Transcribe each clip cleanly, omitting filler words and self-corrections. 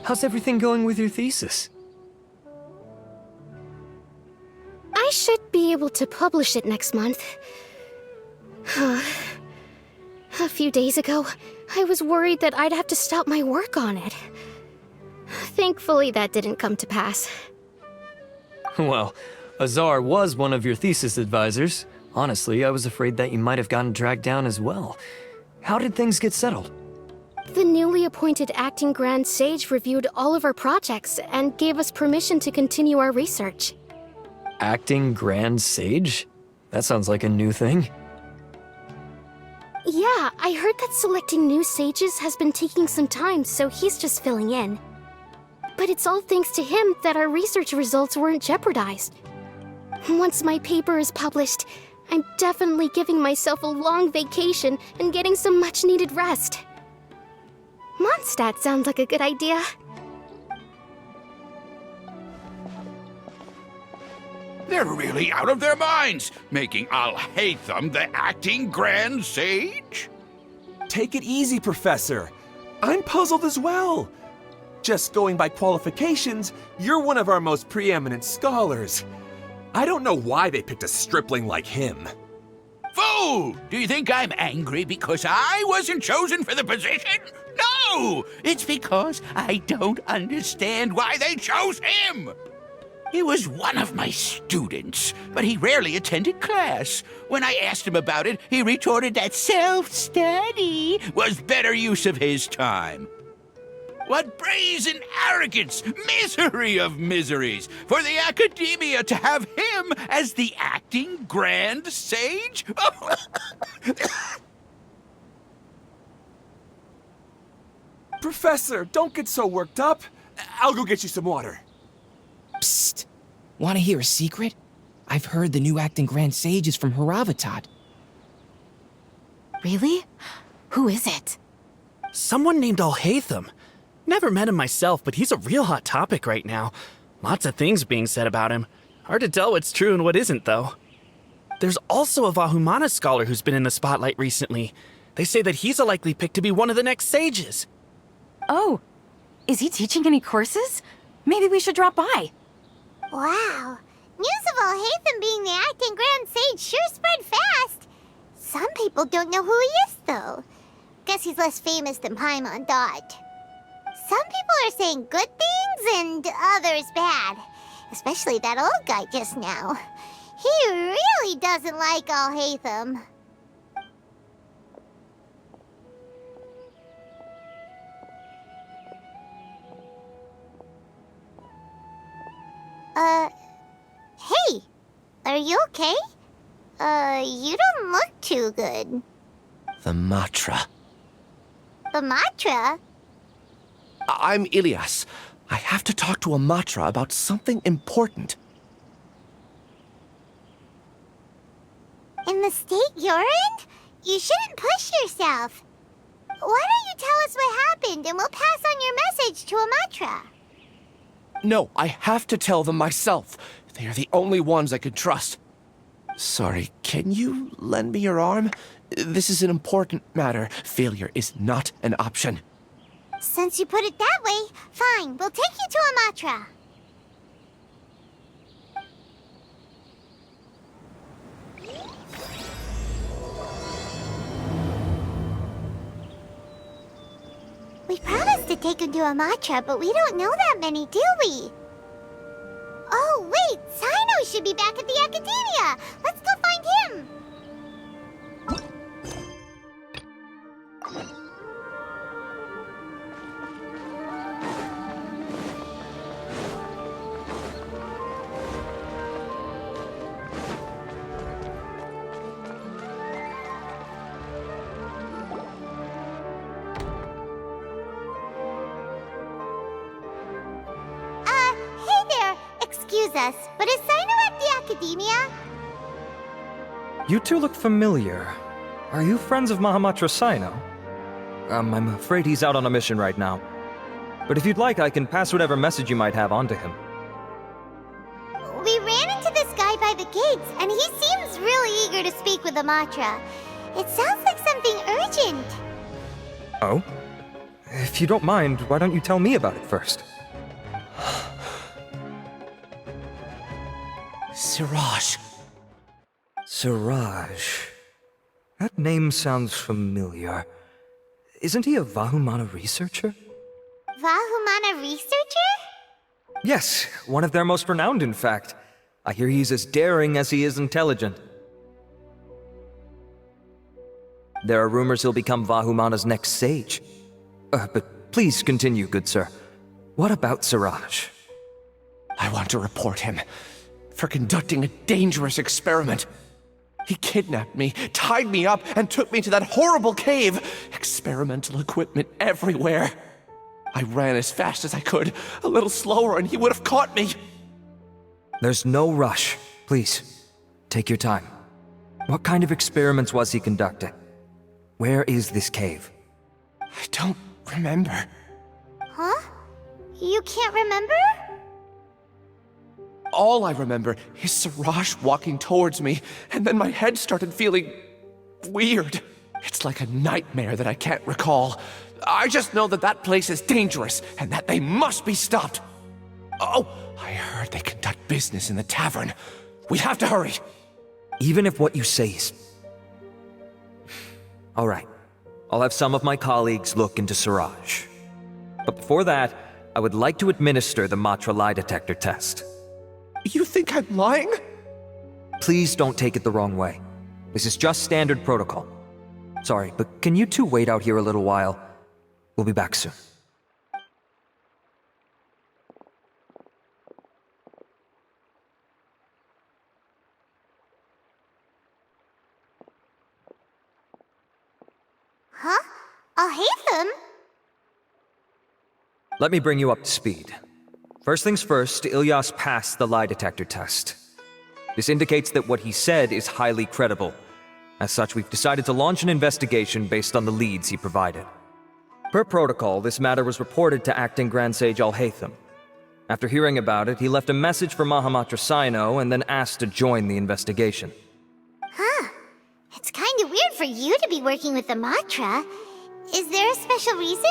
How's everything going with your thesis? I should be able to publish it next month. A few days ago, I was worried that I'd have to stop my work on it. Thankfully, that didn't come to pass. Well, Azar was one of your thesis advisors. Honestly, I was afraid that you might have gotten dragged down as well. How did things get settled? The newly appointed acting Grand Sage reviewed all of our projects and gave us permission to continue our research. Acting Grand Sage? That sounds like a new thing. Yeah, I heard that selecting new sages has been taking some time, so he's just filling in. But it's all thanks to him that our research results weren't jeopardized. Once my paper is published, I'm definitely giving myself a long vacation and getting some much-needed rest. Mondstadt sounds like a good idea. They're really out of their minds, making Alhaitham the acting Grand Sage? Take it easy, Professor. I'm puzzled as well. Just going by qualifications, you're one of our most preeminent scholars. I don't know why they picked a stripling like him. Fool! Do you think I'm angry because I wasn't chosen for the position? No! It's because I don't understand why they chose him! He was one of my students, but he rarely attended class. When I asked him about it, he retorted that self-study was better use of his time. What brazen arrogance, misery of miseries, for the academia to have him as the acting Grand Sage? Professor, don't get so worked up. I'll go get you some water. Psst. Want to hear a secret? I've heard the new acting Grand Sage is from Haravatat. Really? Who is it? Someone named Alhaitham. Never met him myself, but he's a real hot topic right now. Lots of things being said about him. Hard to tell what's true and what isn't, though. There's also a Vahumana scholar who's been in the spotlight recently. They say that he's a likely pick to be one of the next sages. Oh, is he teaching any courses? Maybe we should drop by. Wow. News of Alhaitham being the acting Grand Sage sure spread fast. Some people don't know who he is, though. Guess he's less famous than Paimon Dot. Some people are saying good things and others bad. Especially that old guy just now. He really doesn't like Alhaitham. Hey! Are you okay? You don't look too good. The Matra. The Matra? I'm Ilias. I have to talk to a Matra about something important. In the state you're in? You shouldn't push yourself. Why don't you tell us what happened and we'll pass on your message to a Matra? No, I have to tell them myself. They are the only ones I can trust. Sorry, can you lend me your arm? This is an important matter. Failure is not an option. Since you put it that way, fine. We'll take you to a Matra. We promised to take him to a Matra, but we don't know that many, do we? Oh, wait! Sino should be back at the Academia! Let's go find him! Hey there! Excuse us, but is Sino at the Academia? You two look familiar. Are you friends of Mahamatra Sino? I'm afraid he's out on a mission right now. But if you'd like, I can pass whatever message you might have on to him. We ran into this guy by the gates, and he seems really eager to speak with the Matra. It sounds like something urgent. Oh? If you don't mind, why don't you tell me about it first? Siraj. Siraj. That name sounds familiar. Isn't he a Vahumana researcher? Vahumana researcher? Yes, one of their most renowned, in fact. I hear he's as daring as he is intelligent. There are rumors he'll become Vahumana's next sage. But please continue, good sir. What about Siraj? I want to report him for conducting a dangerous experiment. He kidnapped me, tied me up, and took me to that horrible cave. Experimental equipment everywhere. I ran as fast as I could, a little slower, and he would have caught me. There's no rush. Please, take your time. What kind of experiments was he conducting? Where is this cave? I don't remember. Huh? You can't remember? All I remember is Siraj walking towards me, and then my head started feeling weird. It's like a nightmare that I can't recall. I just know that that place is dangerous, and that they must be stopped. Oh, I heard they conduct business in the tavern. We have to hurry. Even if what you say is... All right. I'll have some of my colleagues look into Siraj. But before that, I would like to administer the Matra lie detector test. You think I'm lying? Please don't take it the wrong way. This is just standard protocol. Sorry, but can you two wait out here a little while? We'll be back soon. Huh? Alhaitham? Let me bring you up to speed. First things first, Ilyas passed the lie detector test. This indicates that what he said is highly credible. As such, we've decided to launch an investigation based on the leads he provided. Per protocol, this matter was reported to Acting Grand Sage Alhaitham. After hearing about it, he left a message for Mahamatra Sino and then asked to join the investigation. Huh. It's kinda weird for you to be working with the Matra. Is there a special reason?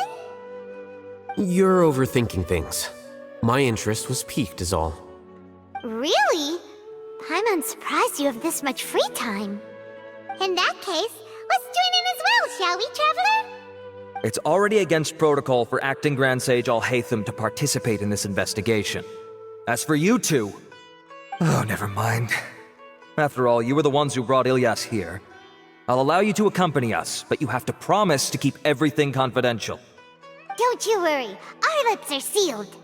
You're overthinking things. My interest was piqued is all. Really? I'm unsurprised you have this much free time. In that case, let's join in as well, shall we, Traveler? It's already against protocol for Acting Grand Sage Alhaitham to participate in this investigation. As for you two... Oh, never mind. After all, you were the ones who brought Ilyas here. I'll allow you to accompany us, but you have to promise to keep everything confidential. Don't you worry, our lips are sealed.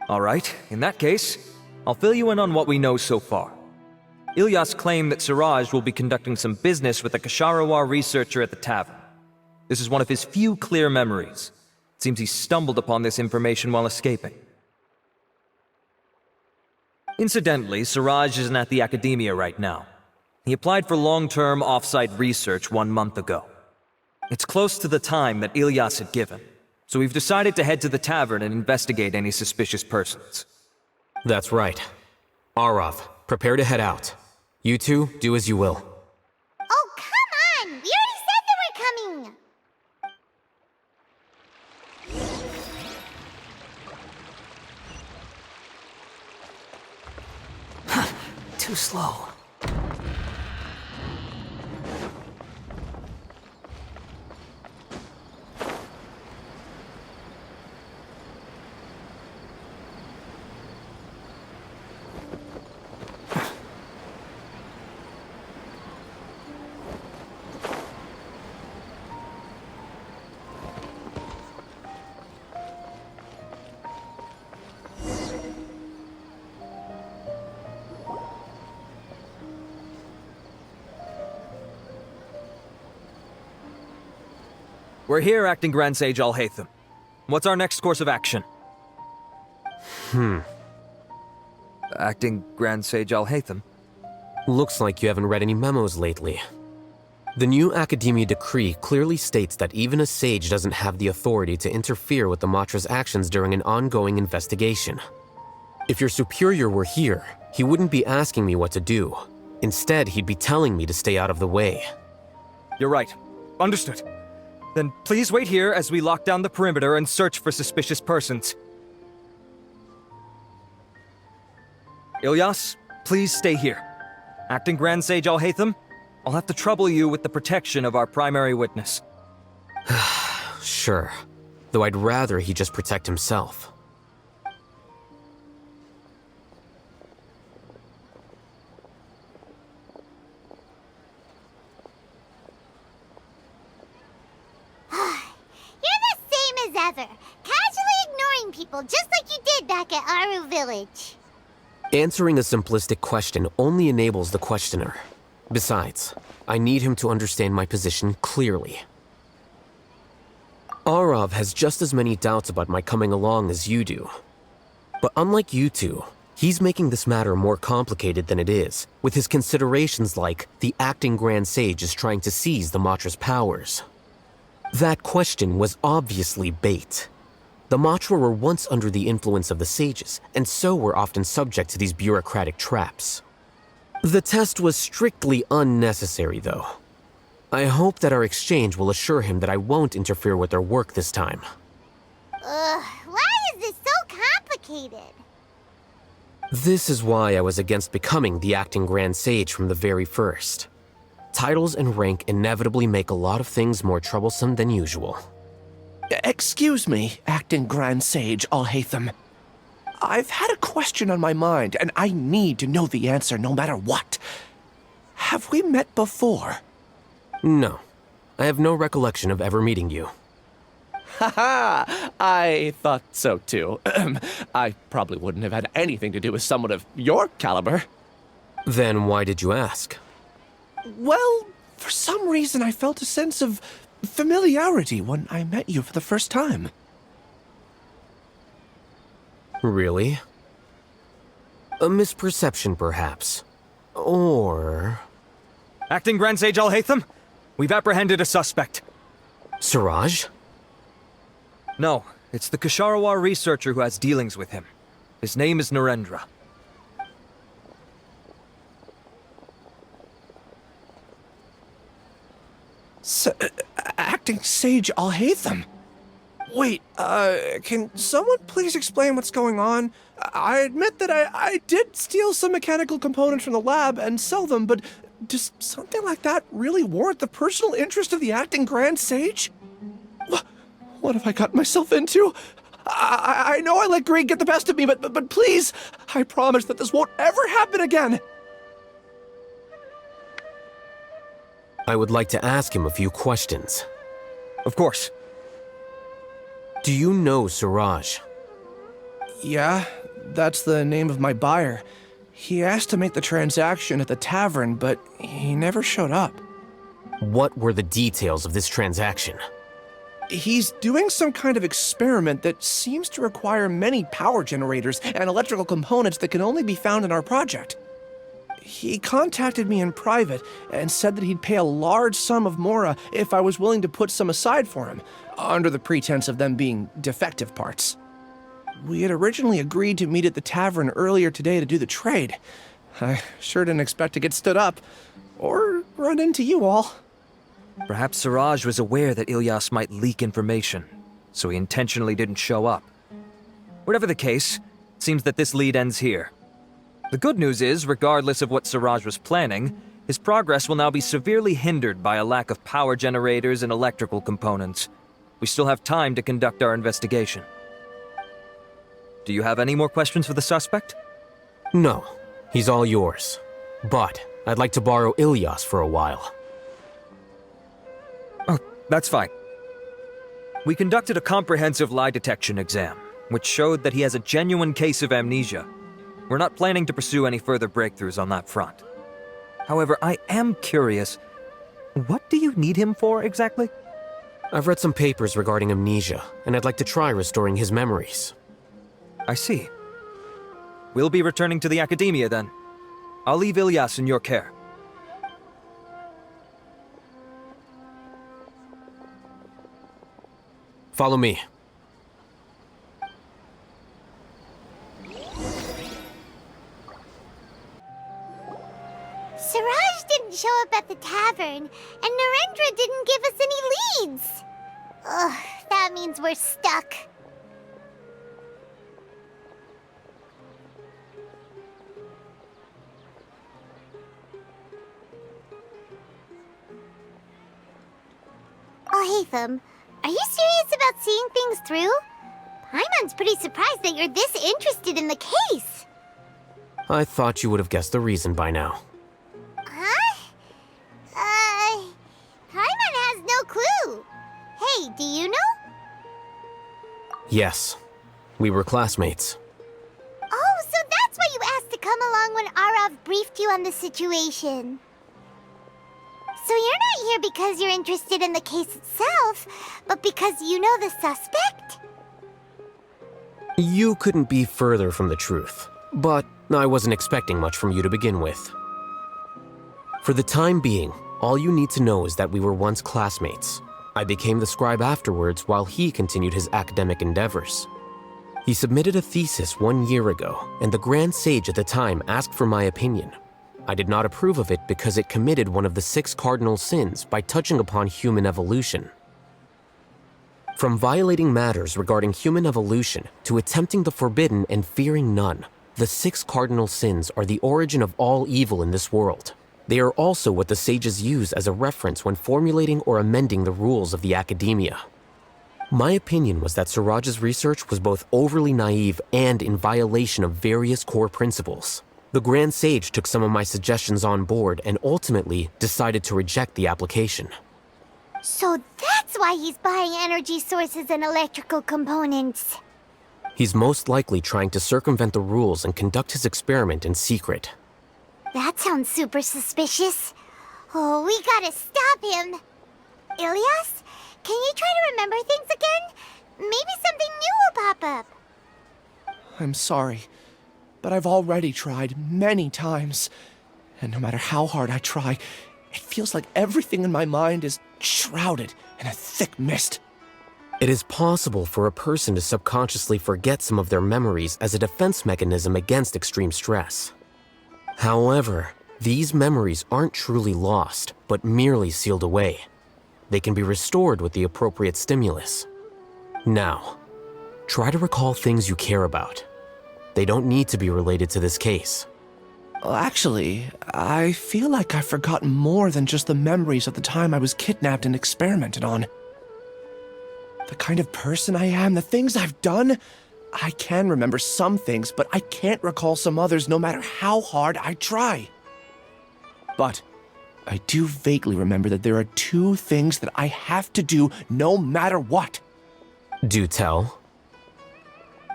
All right, in that case, I'll fill you in on what we know so far. Ilyas claimed that Siraj will be conducting some business with a Kasharawar researcher at the tavern. This is one of his few clear memories. It seems he stumbled upon this information while escaping. Incidentally, Siraj isn't at the academia right now. He applied for long-term off-site research 1 month ago. It's close to the time that Ilyas had given, so we've decided to head to the tavern and investigate any suspicious persons. That's right. Arav, prepare to head out. You two, do as you will. Oh, come on! We already said that we're coming! Too slow. We're here, Acting Grand Sage Alhaitham. What's our next course of action? Acting Grand Sage Alhaitham? Looks like you haven't read any memos lately. The new Academia decree clearly states that even a sage doesn't have the authority to interfere with the Matra's actions during an ongoing investigation. If your superior were here, he wouldn't be asking me what to do. Instead, he'd be telling me to stay out of the way. You're right. Understood. Then please wait here as we lock down the perimeter and search for suspicious persons. Ilyas, please stay here. Acting Grand Sage Alhaitham, I'll have to trouble you with the protection of our primary witness. Sure. Though I'd rather he just protect himself. Ever. Casually ignoring people just like you did back at Aru Village. Answering a simplistic question only enables the questioner. Besides, I need him to understand my position clearly. Arav has just as many doubts about my coming along as you do. But unlike you two, he's making this matter more complicated than it is, with his considerations like the acting Grand Sage is trying to seize the Matra's powers. That question was obviously bait. The Matra were once under the influence of the sages, and so were often subject to these bureaucratic traps. The test was strictly unnecessary, though. I hope that our exchange will assure him that I won't interfere with their work this time. Why is this so complicated? This is why I was against becoming the acting Grand Sage from the very first. Titles and rank inevitably make a lot of things more troublesome than usual. Excuse me, Acting Grand Sage Alhaitham. I've had a question on my mind, and I need to know the answer no matter what. Have we met before? No. I have no recollection of ever meeting you. Haha! I thought so too. I probably wouldn't have had anything to do with someone of your caliber. Then why did you ask? Well, for some reason I felt a sense of familiarity when I met you for the first time. Really? A misperception, perhaps. Or... Acting Grand Sage Alhaitham, we've apprehended a suspect. Siraj? No, it's the Ksharawar researcher who has dealings with him. His name is Narendra. Acting Sage Alhaitham? Wait, can someone please explain what's going on? I admit that I did steal some mechanical components from the lab and sell them, but does something like that really warrant the personal interest of the Acting Grand Sage? What have I gotten myself into? I know I let greed get the best of me, but please, I promise that this won't ever happen again! I would like to ask him a few questions. Of course. Do you know Siraj? Yeah, that's the name of my buyer. He asked to make the transaction at the tavern, but he never showed up. What were the details of this transaction? He's doing some kind of experiment that seems to require many power generators and electrical components that can only be found in our project. He contacted me in private and said that he'd pay a large sum of Mora if I was willing to put some aside for him, under the pretense of them being defective parts. We had originally agreed to meet at the tavern earlier today to do the trade. I sure didn't expect to get stood up, or run into you all. Perhaps Siraj was aware that Ilyas might leak information, so he intentionally didn't show up. Whatever the case, it seems that this lead ends here. The good news is, regardless of what Siraj was planning, his progress will now be severely hindered by a lack of power generators and electrical components. We still have time to conduct our investigation. Do you have any more questions for the suspect? No, he's all yours. But I'd like to borrow Ilyas for a while. Oh, that's fine. We conducted a comprehensive lie detection exam, which showed that he has a genuine case of amnesia. We're not planning to pursue any further breakthroughs on that front. However, I am curious, what do you need him for exactly? I've read some papers regarding amnesia, and I'd like to try restoring his memories. I see. We'll be returning to the Academia then. I'll leave Ilyas in your care. Follow me. Siraj didn't show up at the tavern, and Narendra didn't give us any leads. Ugh, that means we're stuck. Alhaitham, are you serious about seeing things through? Paimon's pretty surprised that you're this interested in the case. I thought you would have guessed the reason by now. Huh? Paimon has no clue. Hey, do you know? Yes, we were classmates. Oh, so that's why you asked to come along when Arav briefed you on the situation. So you're not here because you're interested in the case itself, but because you know the suspect? You couldn't be further from the truth, but I wasn't expecting much from you to begin with. For the time being, all you need to know is that we were once classmates. I became the scribe afterwards while he continued his academic endeavors. He submitted a thesis 1 year ago, and the Grand Sage at the time asked for my opinion. I did not approve of it because it committed one of the 6 cardinal sins by touching upon human evolution. From violating matters regarding human evolution to attempting the forbidden and fearing none, the 6 cardinal sins are the origin of all evil in this world. They are also what the sages use as a reference when formulating or amending the rules of the academia. My opinion was that Suraj's research was both overly naive and in violation of various core principles. The Grand Sage took some of my suggestions on board and ultimately decided to reject the application. So that's why he's buying energy sources and electrical components. He's most likely trying to circumvent the rules and conduct his experiment in secret. That sounds super suspicious. Oh, we gotta stop him. Ilias, can you try to remember things again? Maybe something new will pop up. I'm sorry, but I've already tried many times. And no matter how hard I try, it feels like everything in my mind is shrouded in a thick mist. It is possible for a person to subconsciously forget some of their memories as a defense mechanism against extreme stress. However, these memories aren't truly lost, but merely sealed away. They can be restored with the appropriate stimulus. Now, try to recall things you care about. They don't need to be related to this case. Actually, I feel like I've forgotten more than just the memories of the time I was kidnapped and experimented on. The kind of person I am, the things I've done, I can remember some things, but I can't recall some others no matter how hard I try. But I do vaguely remember that there are 2 things that I have to do no matter what. Do tell.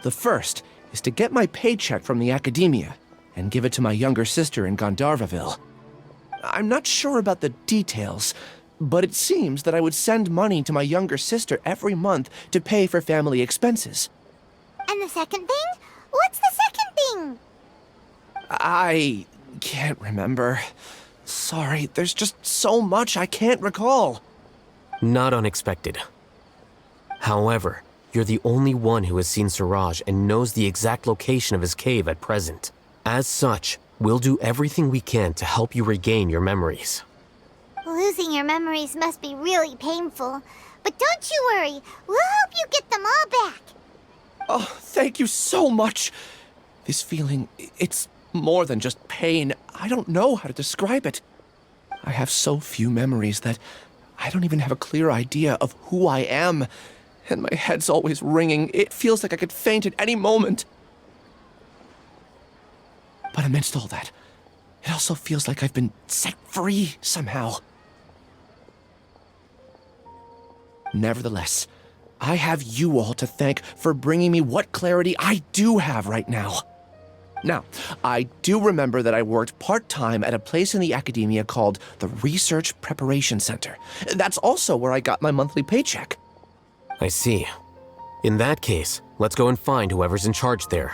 The first is to get my paycheck from the academia and give it to my younger sister in Gandharvaville. I'm not sure about the details, but it seems that I would send money to my younger sister every month to pay for family expenses. And the second thing? What's the second thing? I can't remember. Sorry, there's just so much I can't recall. Not unexpected. However, you're the only one who has seen Suraj and knows the exact location of his cave at present. As such, we'll do everything we can to help you regain your memories. Losing your memories must be really painful. But don't you worry, we'll help you get them all back. Oh, thank you so much. This feeling, it's more than just pain. I don't know how to describe it. I have so few memories that I don't even have a clear idea of who I am. And my head's always ringing. It feels like I could faint at any moment. But amidst all that, it also feels like I've been set free somehow. Nevertheless, I have you all to thank for bringing me what clarity I do have right now. Now, I do remember that I worked part-time at a place in the academia called the Research Preparation Center. That's also where I got my monthly paycheck. I see. In that case, let's go and find whoever's in charge there.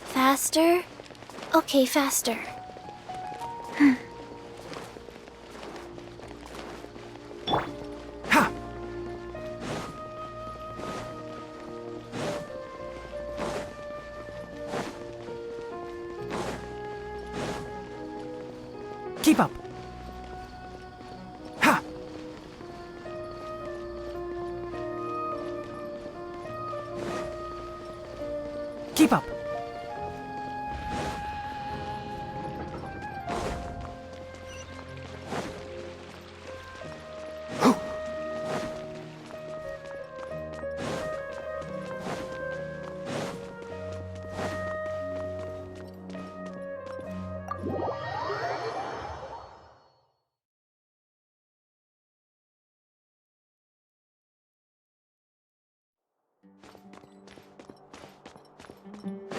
Faster? Okay, faster. Ha! Keep up. Ha! Keep up.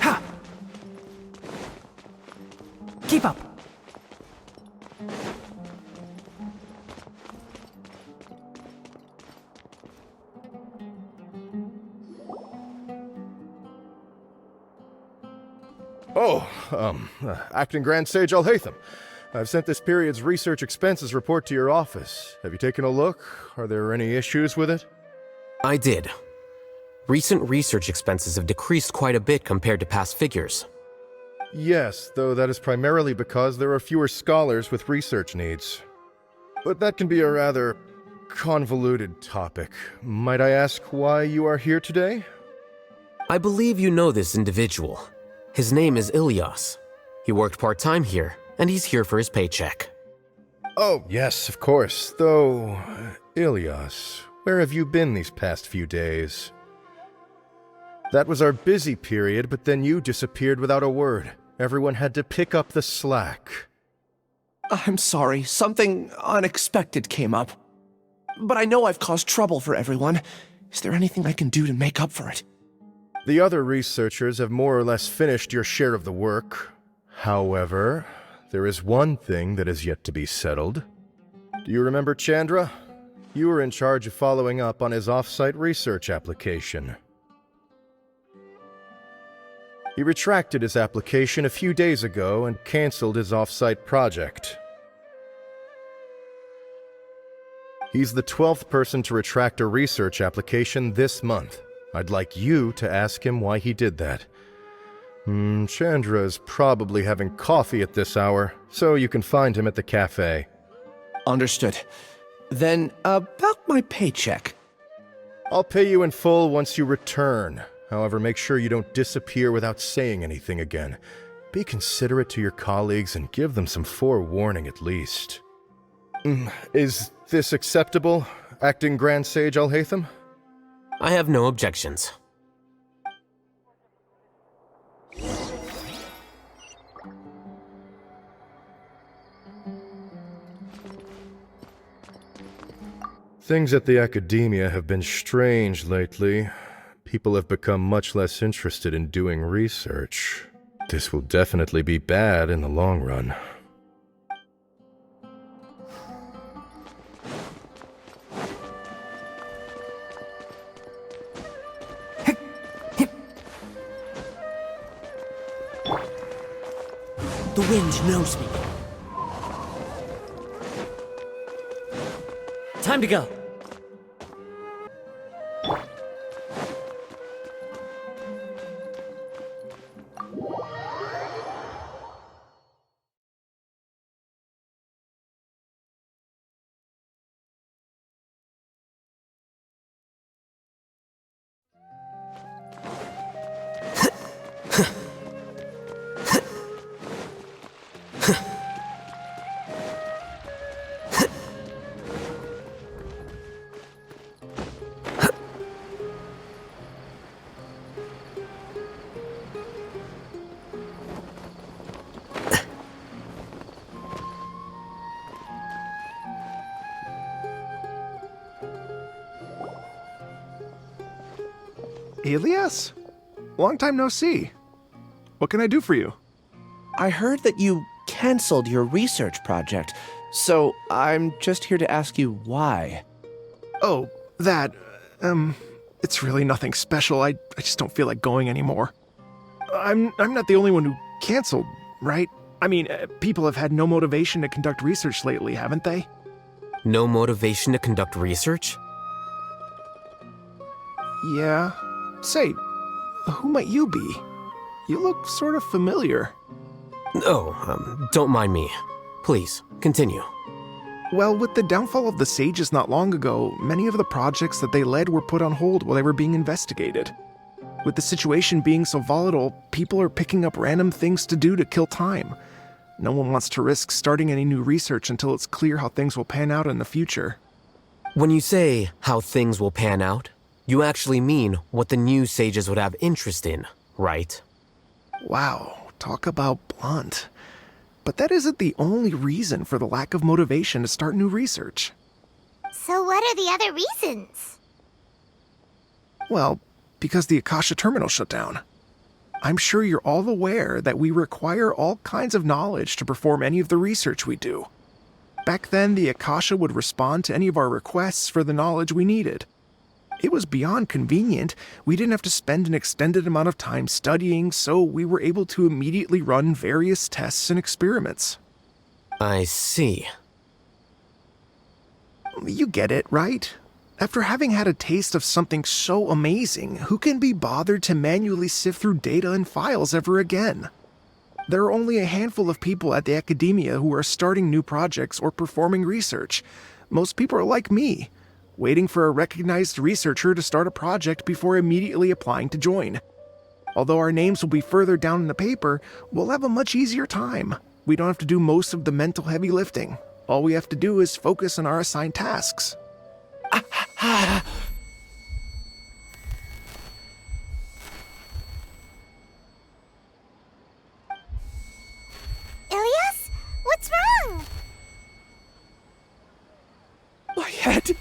Ha! Keep up. Acting Grand Sage Alhaitham. I've sent this period's research expenses report to your office. Have you taken a look? Are there any issues with it? I did. Recent research expenses have decreased quite a bit compared to past figures. Yes, though that is primarily because there are fewer scholars with research needs. But that can be a rather convoluted topic. Might I ask why you are here today? I believe you know this individual. His name is Ilias. He worked part-time here, and he's here for his paycheck. Oh, yes, of course. Though, Ilias, where have you been these past few days? That was our busy period, but then you disappeared without a word. Everyone had to pick up the slack. I'm sorry, something unexpected came up. But I know I've caused trouble for everyone. Is there anything I can do to make up for it? The other researchers have more or less finished your share of the work. However, there is one thing that is yet to be settled. Do you remember Chandra? You were in charge of following up on his off-site research application. He retracted his application a few days ago and canceled his off-site project. He's the 12th person to retract a research application this month. I'd like you to ask him why he did that. Chandra is probably having coffee at this hour, so you can find him at the cafe. Understood. Then, about my paycheck. I'll pay you in full once you return. However, make sure you don't disappear without saying anything again. Be considerate to your colleagues and give them some forewarning at least. Is this acceptable, Acting Grand Sage Alhaitham? I have no objections. Things at the Academia have been strange lately. People have become much less interested in doing research. This will definitely be bad in the long run. The wind knows me. Time to go. Ilias? Long time no see. What can I do for you? I heard that you canceled your research project, so I'm just here to ask you why. Oh, that, it's really nothing special. I just don't feel like going anymore. I'm not the only one who canceled. right? I mean, people have had no motivation to conduct research lately, haven't they? No motivation to conduct research? Yeah. Say, who might you be? You look sort of familiar. Oh, don't mind me. Please, continue. Well, with the downfall of the Sages not long ago, many of the projects that they led were put on hold while they were being investigated. With the situation being so volatile, people are picking up random things to do to kill time. No one wants to risk starting any new research until it's clear how things will pan out in the future. When you say how things will pan out, you actually mean what the new sages would have interest in, right? Wow, talk about blunt. But that isn't the only reason for the lack of motivation to start new research. So what are the other reasons? Well, because the Akasha terminal shut down. I'm sure you're all aware that we require all kinds of knowledge to perform any of the research we do. Back then, the Akasha would respond to any of our requests for the knowledge we needed. It was beyond convenient. We didn't have to spend an extended amount of time studying, so we were able to immediately run various tests and experiments. I see. You get it, right? After having had a taste of something so amazing, who can be bothered to manually sift through data and files ever again? There are only a handful of people at the academia who are starting new projects or performing research. Most people are like me, waiting for a recognized researcher to start a project before immediately applying to join. Although our names will be further down in the paper, we'll have a much easier time. We don't have to do most of the mental heavy lifting. All we have to do is focus on our assigned tasks. Ilias? What's wrong? My head.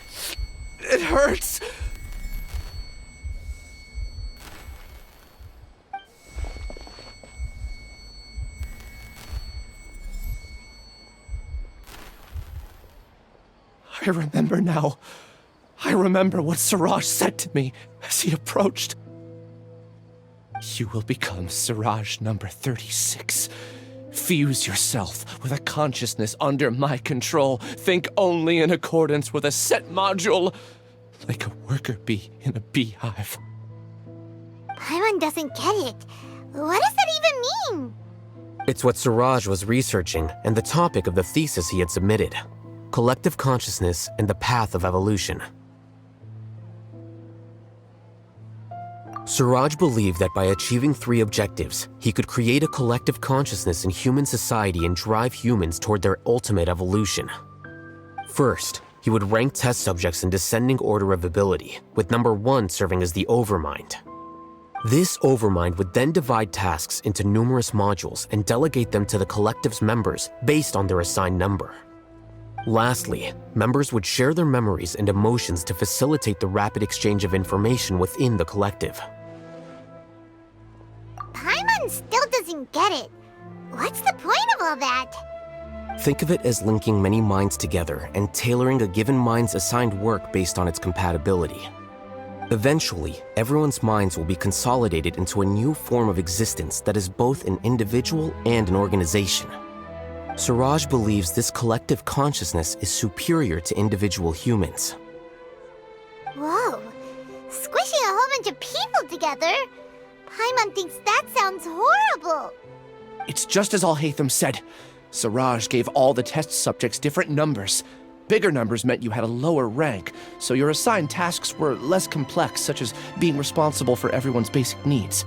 It hurts. I remember now. I remember what Siraj said to me as he approached. You will become Siraj number 36. Fuse yourself with a consciousness under my control. Think only in accordance with a set module, like a worker bee in a beehive. Paimon doesn't get it. What does that even mean? It's what Siraj was researching and the topic of the thesis he had submitted. Collective consciousness and the path of evolution. Siraj believed that by achieving 3 objectives, he could create a collective consciousness in human society and drive humans toward their ultimate evolution. First, he would rank test subjects in descending order of ability, with number 1 serving as the Overmind. This Overmind would then divide tasks into numerous modules and delegate them to the collective's members based on their assigned number. Lastly, members would share their memories and emotions to facilitate the rapid exchange of information within the collective. Paimon still doesn't get it. What's the point of all that? Think of it as linking many minds together and tailoring a given mind's assigned work based on its compatibility. Eventually, everyone's minds will be consolidated into a new form of existence that is both an individual and an organization. Siraj believes this collective consciousness is superior to individual humans. Whoa. Squishing a whole bunch of people together? Paimon thinks that sounds horrible. It's just as Alhaitham said. Siraj gave all the test subjects different numbers. Bigger numbers meant you had a lower rank, so your assigned tasks were less complex, such as being responsible for everyone's basic needs.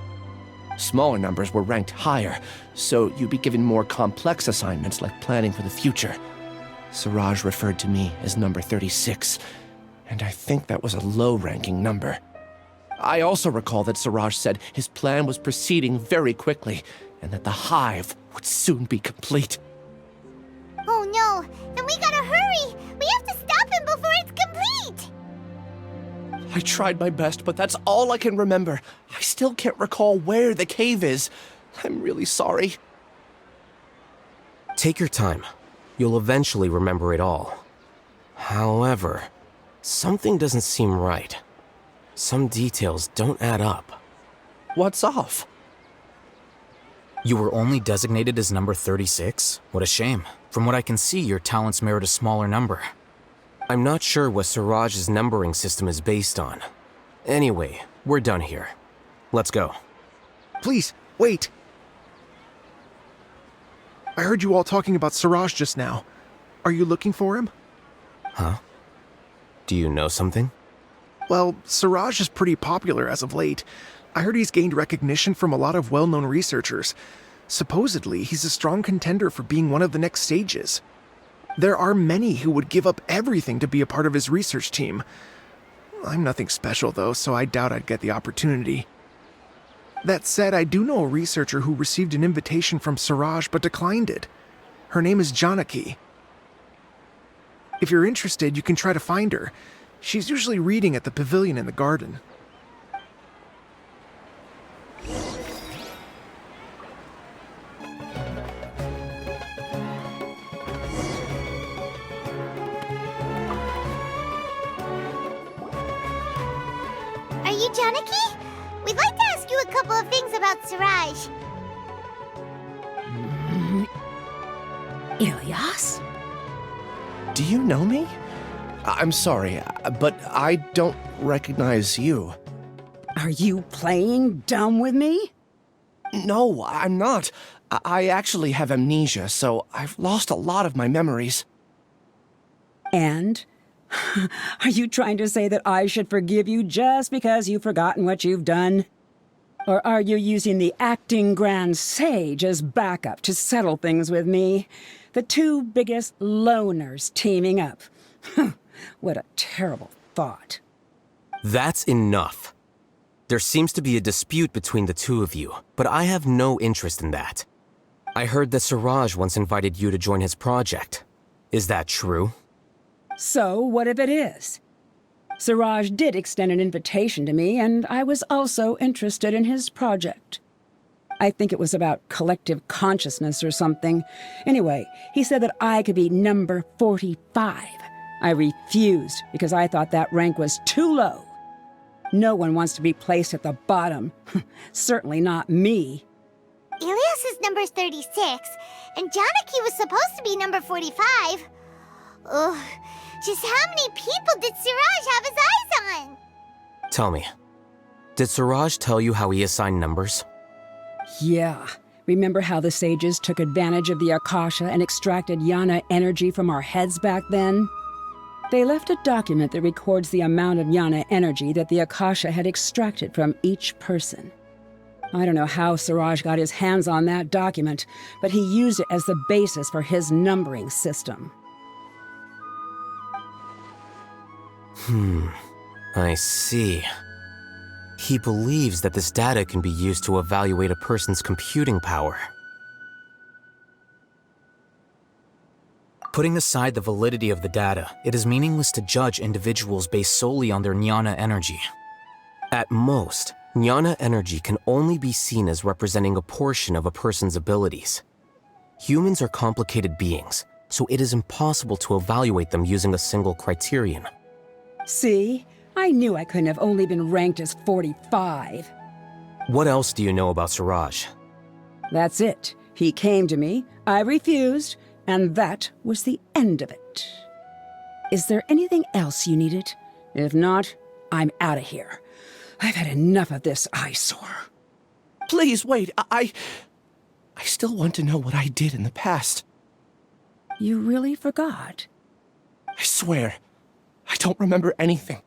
Smaller numbers were ranked higher, so you'd be given more complex assignments like planning for the future. Siraj referred to me as number 36, and I think that was a low-ranking number. I also recall that Siraj said his plan was proceeding very quickly, and that the hive would soon be complete. Oh no, then we gotta hurry! We have to stop him before it's complete! I tried my best, but that's all I can remember. I still can't recall where the cave is. I'm really sorry. Take your time. You'll eventually remember it all. However, something doesn't seem right. Some details don't add up. What's off? You were only designated as number 36? What a shame. From what I can see, your talents merit a smaller number. I'm not sure what Siraj's numbering system is based on. Anyway, we're done here. Let's go. Please, wait. I heard you all talking about Siraj just now. Are you looking for him? Huh? Do you know something? Well, Siraj is pretty popular as of late. I heard he's gained recognition from a lot of well-known researchers. Supposedly, he's a strong contender for being one of the next sages. There are many who would give up everything to be a part of his research team. I'm nothing special, though, so I doubt I'd get the opportunity. That said, I do know a researcher who received an invitation from Siraj but declined it. Her name is Janaki. If you're interested, you can try to find her. She's usually reading at the pavilion in the garden. Are you Janaki? We'd like to ask you a couple of things about Siraj. Ilyas? Do you know me? I'm sorry, but I don't recognize you. Are you playing dumb with me? No, I'm not. I actually have amnesia, so I've lost a lot of my memories. And? Are you trying to say that I should forgive you just because you've forgotten what you've done? Or are you using the acting Grand Sage as backup to settle things with me? The two biggest loners teaming up. What a terrible thought. That's enough. There seems to be a dispute between the two of you, but I have no interest in that. I heard that Siraj once invited you to join his project. Is that true? So, what if it is? Siraj did extend an invitation to me, and I was also interested in his project. I think it was about collective consciousness or something. Anyway, he said that I could be number 45. I refused because I thought that rank was too low. No one wants to be placed at the bottom. Certainly not me. Ilyas is number 36, and Janaki was supposed to be number 45. Ugh, just how many people did Siraj have his eyes on? Tell me, did Siraj tell you how he assigned numbers? Yeah. Remember how the sages took advantage of the Akasha and extracted Yana energy from our heads back then? They left a document that records the amount of Yana energy that the Akasha had extracted from each person. I don't know how Siraj got his hands on that document, but he used it as the basis for his numbering system. I see. He believes that this data can be used to evaluate a person's computing power. Putting aside the validity of the data, it is meaningless to judge individuals based solely on their jnana energy. At most, jnana energy can only be seen as representing a portion of a person's abilities. Humans are complicated beings, so it is impossible to evaluate them using a single criterion. See? I knew I couldn't have only been ranked as 45. What else do you know about Siraj? That's it. He came to me, I refused, and that was the end of it. Is there anything else you needed? If not, I'm out of here. I've had enough of this eyesore. Please, wait. I still want to know what I did in the past. You really forgot? I swear, I don't remember anything.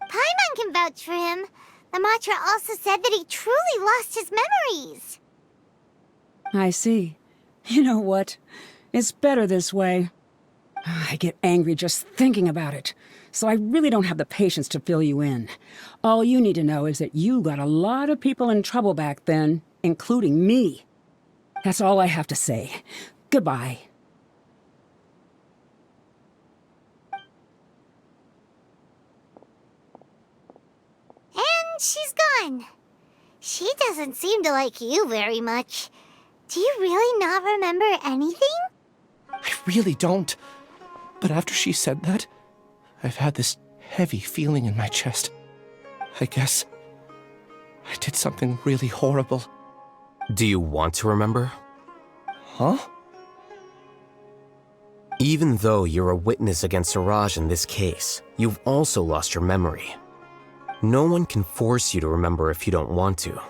Paimon can vouch for him. The mantra also said that he truly lost his memories. I see. You know what? It's better this way. I get angry just thinking about it, so I really don't have the patience to fill you in. All you need to know is that you got a lot of people in trouble back then, including me. That's all I have to say. Goodbye. And she's gone. She doesn't seem to like you very much. Do you really not remember anything? I really don't. But after she said that, I've had this heavy feeling in my chest. I guess I did something really horrible. Do you want to remember? Huh? Even though you're a witness against Siraj in this case, you've also lost your memory. No one can force you to remember if you don't want to.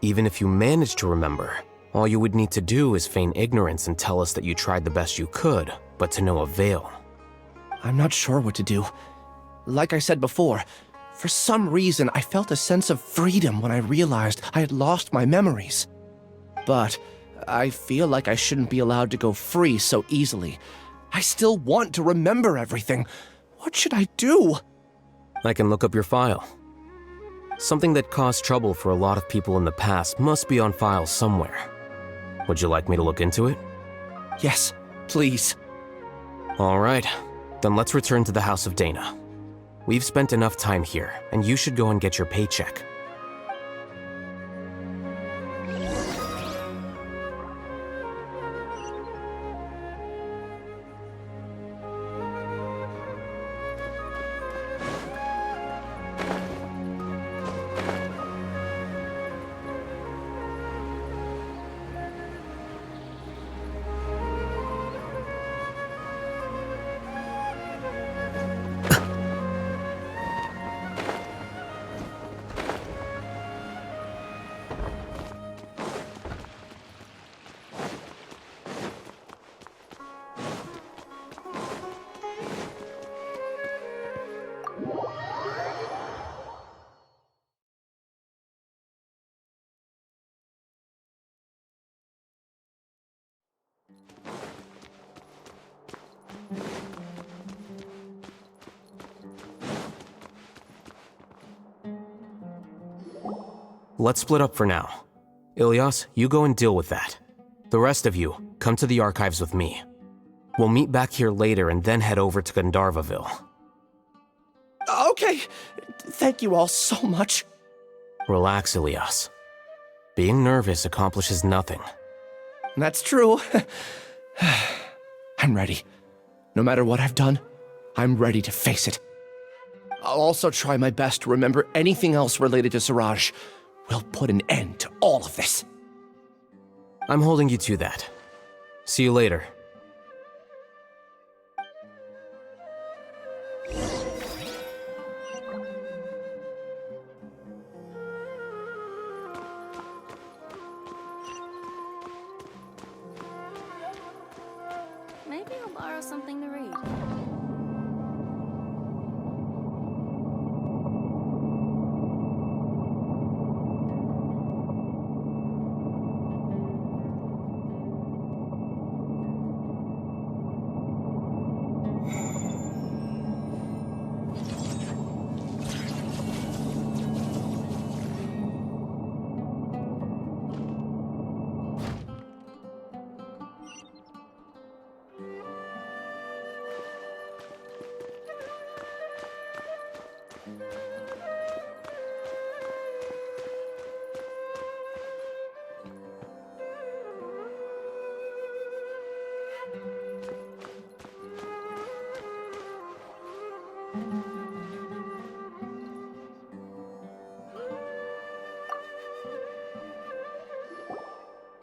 Even if you manage to remember, all you would need to do is feign ignorance and tell us that you tried the best you could, but to no avail. I'm not sure what to do. Like I said before, for some reason I felt a sense of freedom when I realized I had lost my memories. But I feel like I shouldn't be allowed to go free so easily. I still want to remember everything. What should I do? I can look up your file. Something that caused trouble for a lot of people in the past must be on file somewhere. Would you like me to look into it? Yes, please. All right, then let's return to the House of Dana. We've spent enough time here, and you should go and get your paycheck. Let's split up for now. Ilyas, you go and deal with that. The rest of you, come to the archives with me. We'll meet back here later and then head over to Gandharvaville. Okay, thank you all so much. Relax, Ilyas. Being nervous accomplishes nothing. That's true. I'm ready. No matter what I've done, I'm ready to face it. I'll also try my best to remember anything else related to Siraj. We'll put an end to all of this. I'm holding you to that. See you later. Maybe I'll borrow something to read.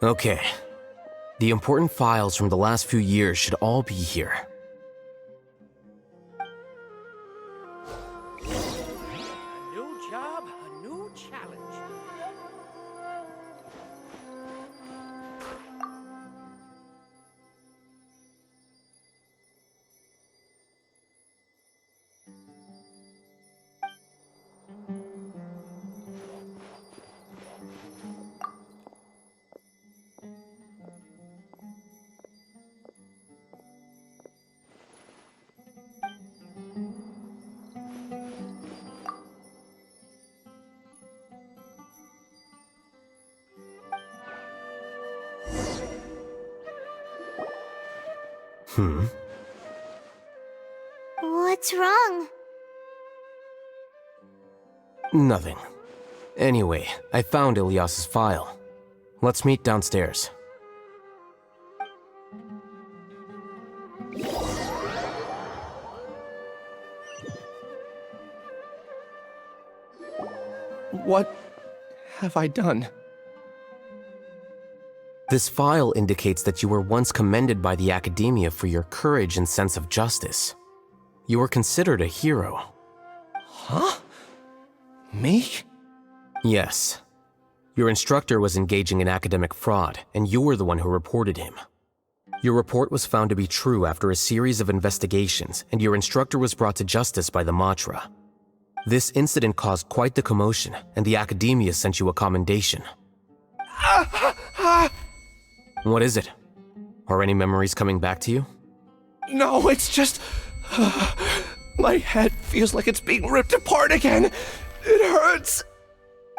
Okay. The important files from the last few years should all be here. A new job, a new challenge. What's wrong? Nothing. Anyway, I found Ilyas's file. Let's meet downstairs. What have I done? This file indicates that you were once commended by the Academia for your courage and sense of justice. You were considered a hero. Huh? Me? Yes. Your instructor was engaging in academic fraud, and you were the one who reported him. Your report was found to be true after a series of investigations, and your instructor was brought to justice by the Matra. This incident caused quite the commotion, and the Academia sent you a commendation. What is it? Are any memories coming back to you? No, it's just... my head feels like it's being ripped apart again. It hurts.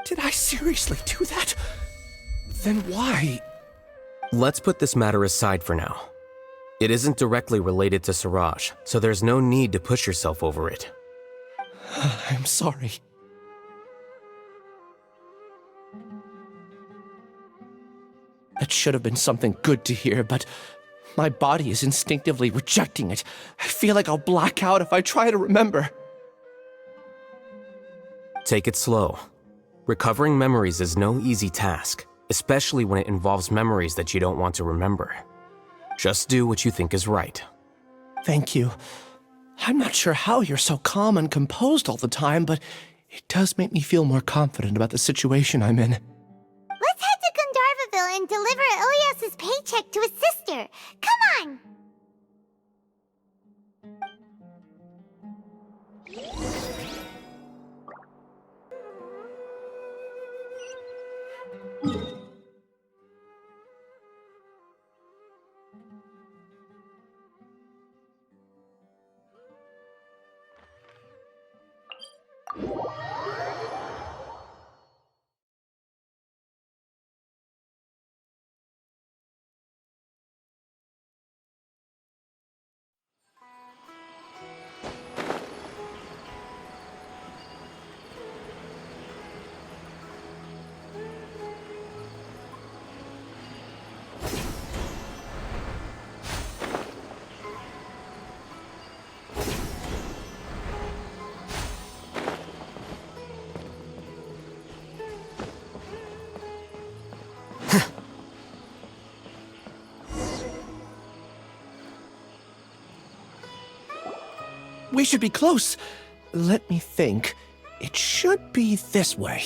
Did I seriously do that? Then why? Let's put this matter aside for now. It isn't directly related to Siraj, so there's no need to push yourself over it. I'm sorry. That should have been something good to hear, but my body is instinctively rejecting it. I feel like I'll black out if I try to remember. Take it slow. Recovering memories is no easy task, especially when it involves memories that you don't want to remember. Just do what you think is right. Thank you. I'm not sure how you're so calm and composed all the time, but it does make me feel more confident about the situation I'm in. Let's head to Gandharvaville and deliver Ilyas's paycheck to his sister. Come on! We should be close. Let me think. It should be this way.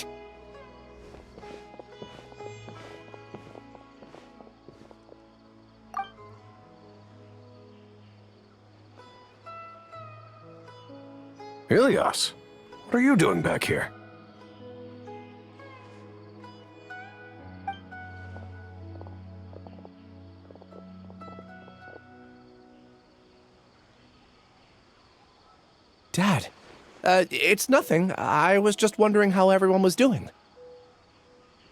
Ilyas, what are you doing back here? Dad, it's nothing. I was just wondering how everyone was doing.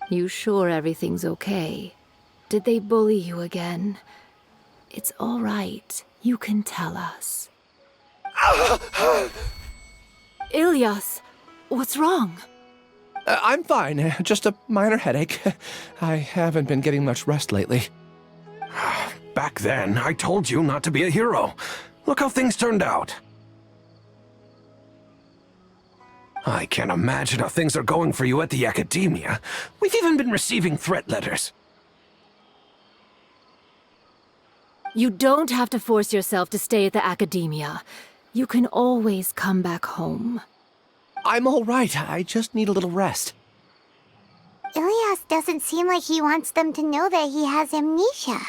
You sure everything's okay? Did they bully you again? It's all right. You can tell us. Ilyas, what's wrong? I'm fine. Just a minor headache. I haven't been getting much rest lately. Back then, I told you not to be a hero. Look how things turned out. I can't imagine how things are going for you at the Academia. We've even been receiving threat letters. You don't have to force yourself to stay at the Academia. You can always come back home. I'm all right. I just need a little rest. Ilyas doesn't seem like he wants them to know that he has amnesia.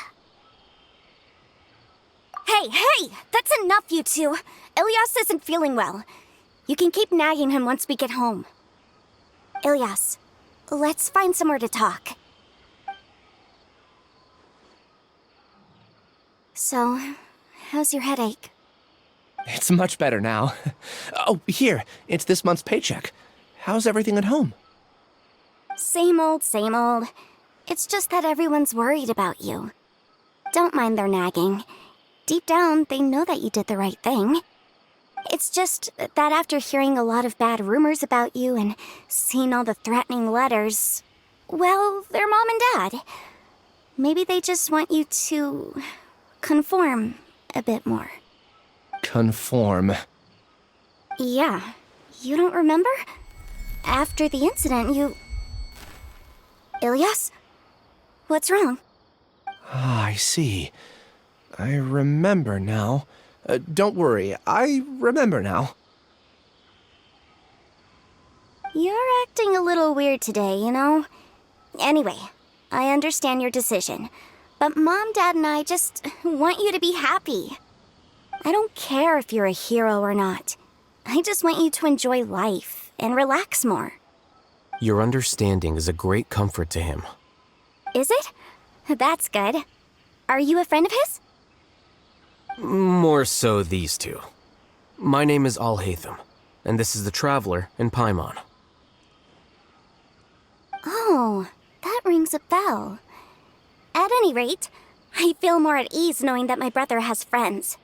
Hey! That's enough, you two! Ilyas isn't feeling well. You can keep nagging him once we get home. Ilyas, let's find somewhere to talk. So, how's your headache? It's much better now. Oh, here. It's this month's paycheck. How's everything at home? Same old, same old. It's just that everyone's worried about you. Don't mind their nagging. Deep down, they know that you did the right thing. It's just that after hearing a lot of bad rumors about you and seeing all the threatening letters, well, they're mom and dad. Maybe they just want you to conform a bit more. Conform. Yeah. You don't remember? After the incident, you... Ilyas? What's wrong? Ah, I see. I remember now. Don't worry, I remember now. You're acting a little weird today, you know? Anyway, I understand your decision. But Mom, Dad, and I just want you to be happy. I don't care if you're a hero or not. I just want you to enjoy life and relax more. Your understanding is a great comfort to him. Is it? That's good. Are you a friend of his? More so these two. My name is Alhaitham, and this is the Traveler in Paimon. Oh, that rings a bell. At any rate, I feel more at ease knowing that my brother has friends.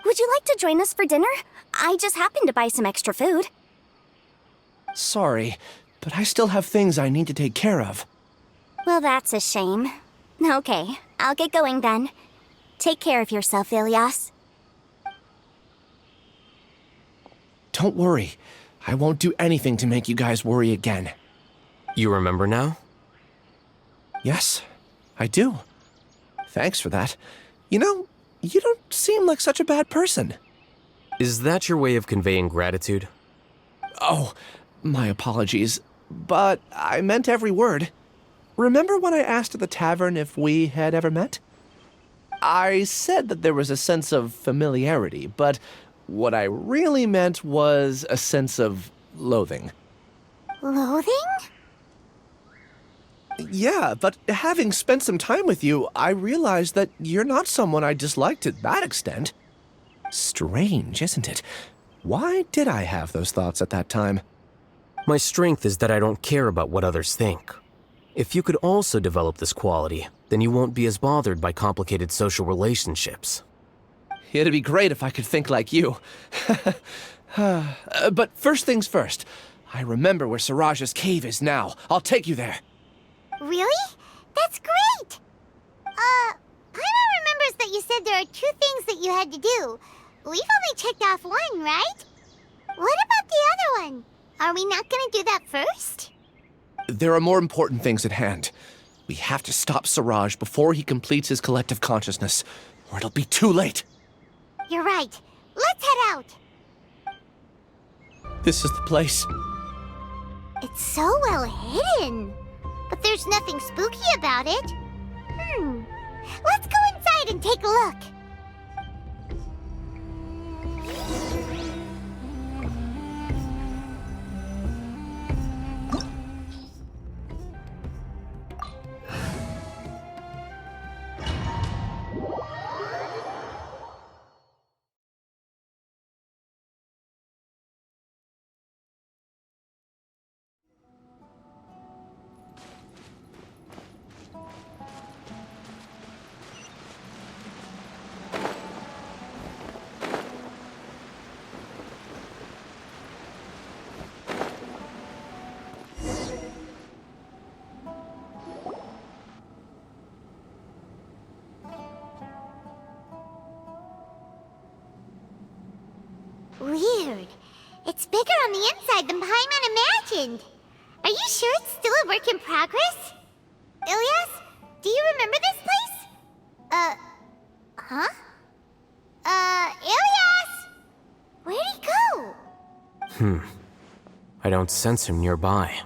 Would you like to join us for dinner? I just happened to buy some extra food. Sorry, but I still have things I need to take care of. Well, that's a shame. Okay, I'll get going then. Take care of yourself, Ilias. Don't worry. I won't do anything to make you guys worry again. You remember now? Yes, I do. Thanks for that. You know, you don't seem like such a bad person. Is that your way of conveying gratitude? Oh, my apologies. But I meant every word. Remember when I asked at the tavern if we had ever met? I said that there was a sense of familiarity, but what I really meant was a sense of loathing. Loathing? Yeah, but having spent some time with you, I realized that you're not someone I disliked to that extent. Strange, isn't it? Why did I have those thoughts at that time? My strength is that I don't care about what others think. If you could also develop this quality, then you won't be as bothered by complicated social relationships. It'd be great if I could think like you. But first things first. I remember where Siraj's cave is now. I'll take you there. Really? That's great! Paimon remembers that you said there are 2 things that you had to do. We've only checked off 1, right? What about the other one? Are we not gonna do that first? There are more important things at hand. We have to stop Siraj before he completes his collective consciousness, or it'll be too late. You're right. Let's head out. This is the place. It's so well hidden. But there's nothing spooky about it. Let's go inside and take a look. Weird. It's bigger on the inside than Paimon imagined. Are you sure it's still a work in progress? Ilias, do you remember this place? Huh? Ilias! Where'd he go? I don't sense him nearby.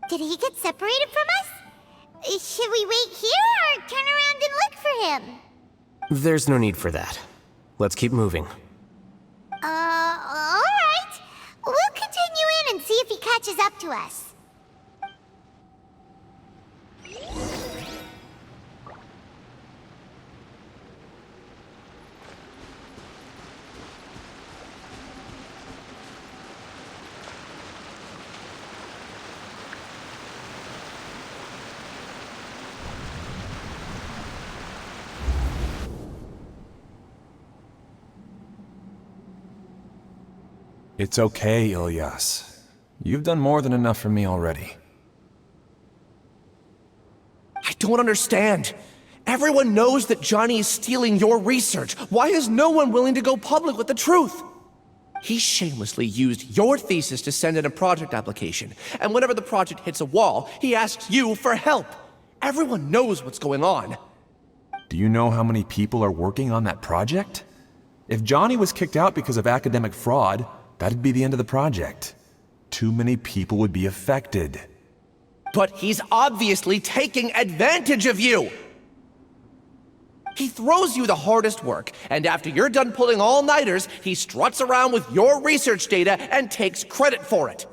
Did he get separated from us? Should we wait here or turn around and look for him? There's no need for that. Let's keep moving. Alright. We'll continue in and see if he catches up to us. It's okay, Ilyas. You've done more than enough for me already. I don't understand. Everyone knows that Johnny is stealing your research. Why is no one willing to go public with the truth? He shamelessly used your thesis to send in a project application, and whenever the project hits a wall, he asks you for help. Everyone knows what's going on. Do you know how many people are working on that project? If Johnny was kicked out because of academic fraud, that'd be the end of the project. Too many people would be affected. But he's obviously taking advantage of you! He throws you the hardest work, and after you're done pulling all-nighters, he struts around with your research data and takes credit for it.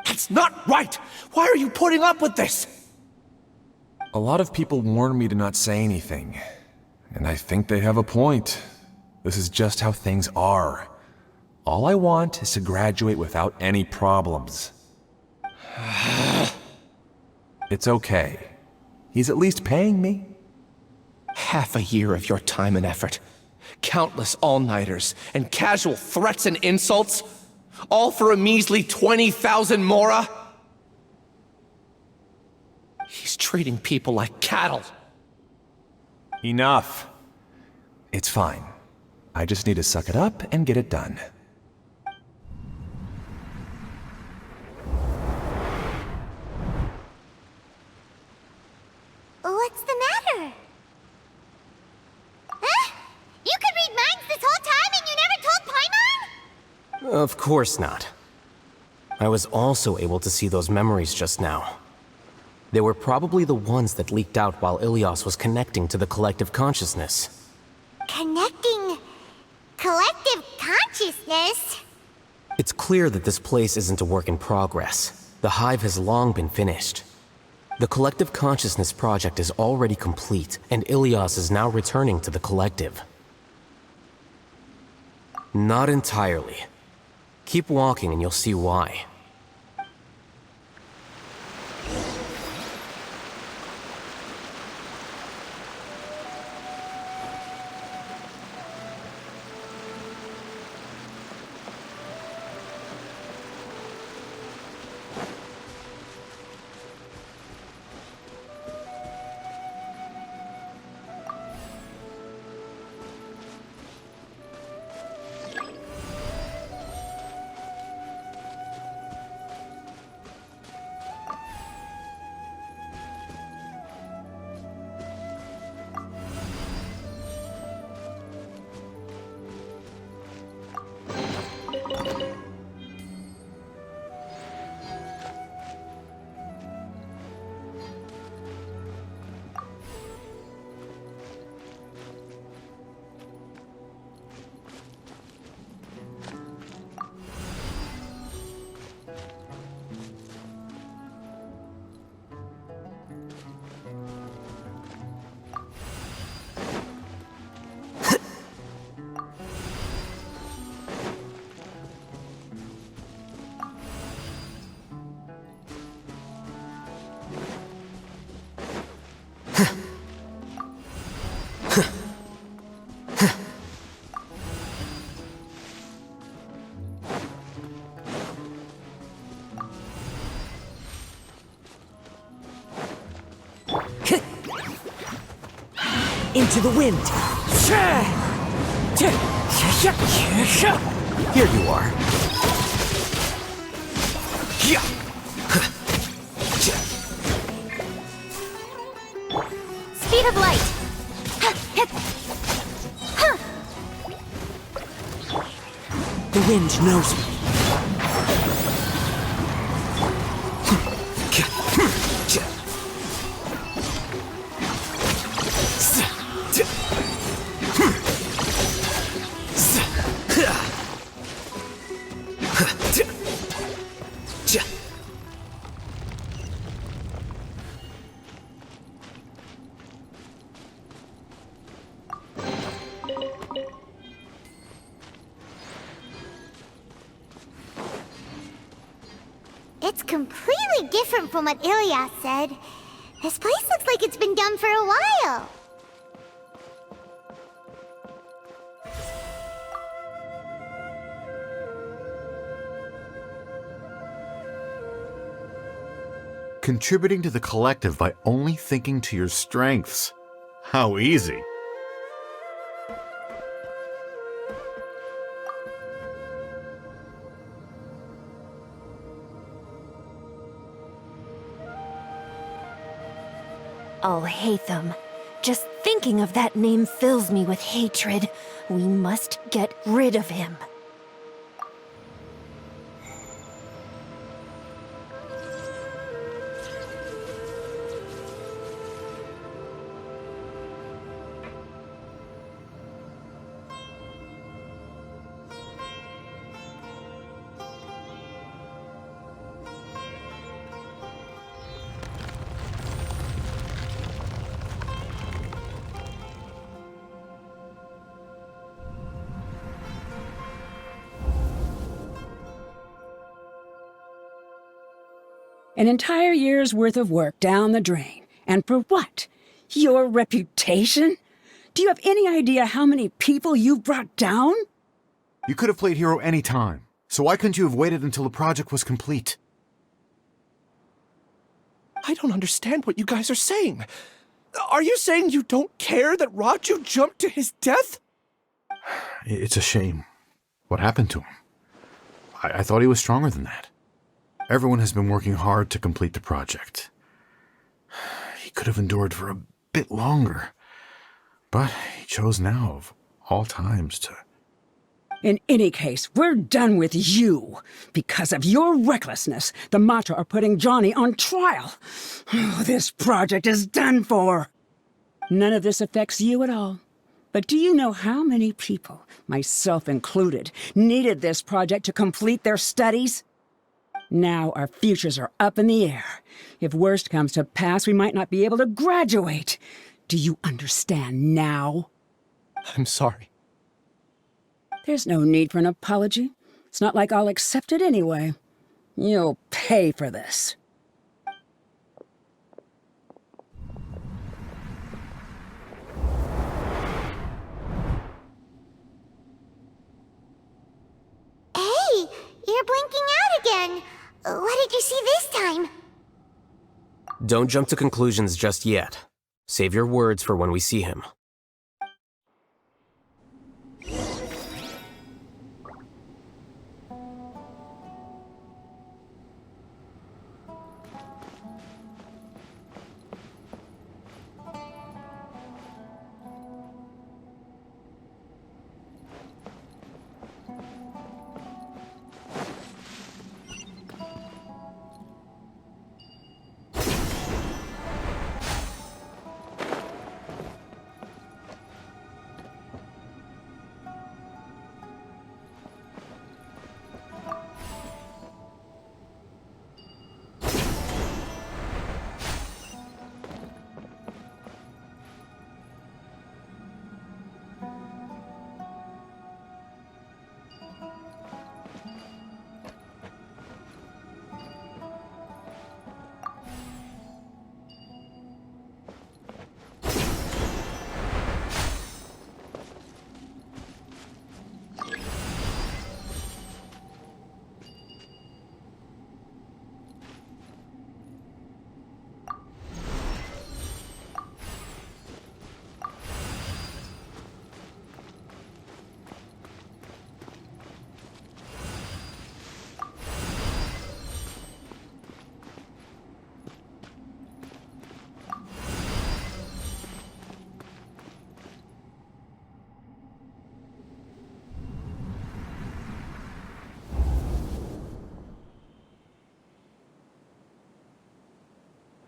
That's not right! Why are you putting up with this? A lot of people warn me to not say anything, and I think they have a point. This is just how things are. All I want is to graduate without any problems. It's okay. He's at least paying me. Half a year of your time and effort. Countless all-nighters and casual threats and insults. All for a measly 20,000 mora? He's treating people like cattle. Enough. It's fine. I just need to suck it up and get it done. What's the matter? Huh? You could read minds this whole time and you never told Paimon? Of course not. I was also able to see those memories just now. They were probably the ones that leaked out while Ilias was connecting to the collective consciousness. Connecting collective consciousness? It's clear that this place isn't a work in progress. The hive has long been finished. The collective consciousness project is already complete, and Ilias is now returning to the collective. Not entirely. Keep walking and you'll see why. Into the wind. Here you are. Speed of light. The wind knows me. It's completely different from what Ilias said. This place looks like it's been done for a while. Contributing to the collective by only thinking to your strengths. How easy. Alhaitham, Just thinking of that name fills me with hatred. We must get rid of him. An entire year's worth of work down the drain. And for what? Your reputation? Do you have any idea how many people you've brought down? You could have played hero any time, so why couldn't you have waited until the project was complete? I don't understand what you guys are saying. Are you saying you don't care that Raju jumped to his death? It's a shame. What happened to him? I thought he was stronger than that. Everyone has been working hard to complete the project. He could have endured for a bit longer, but he chose now, of all times, to... In any case, we're done with you. Because of your recklessness, the Matra are putting Johnny on trial. This project is done for. None of this affects you at all. But do you know how many people, myself included, needed this project to complete their studies? Now our futures are up in the air. If worst comes to pass, we might not be able to graduate. Do you understand now? I'm sorry. There's no need for an apology. It's not like I'll accept it anyway. You'll pay for this. Hey, you're blinking out again. What did you see this time? Don't jump to conclusions just yet. Save your words for when we see him.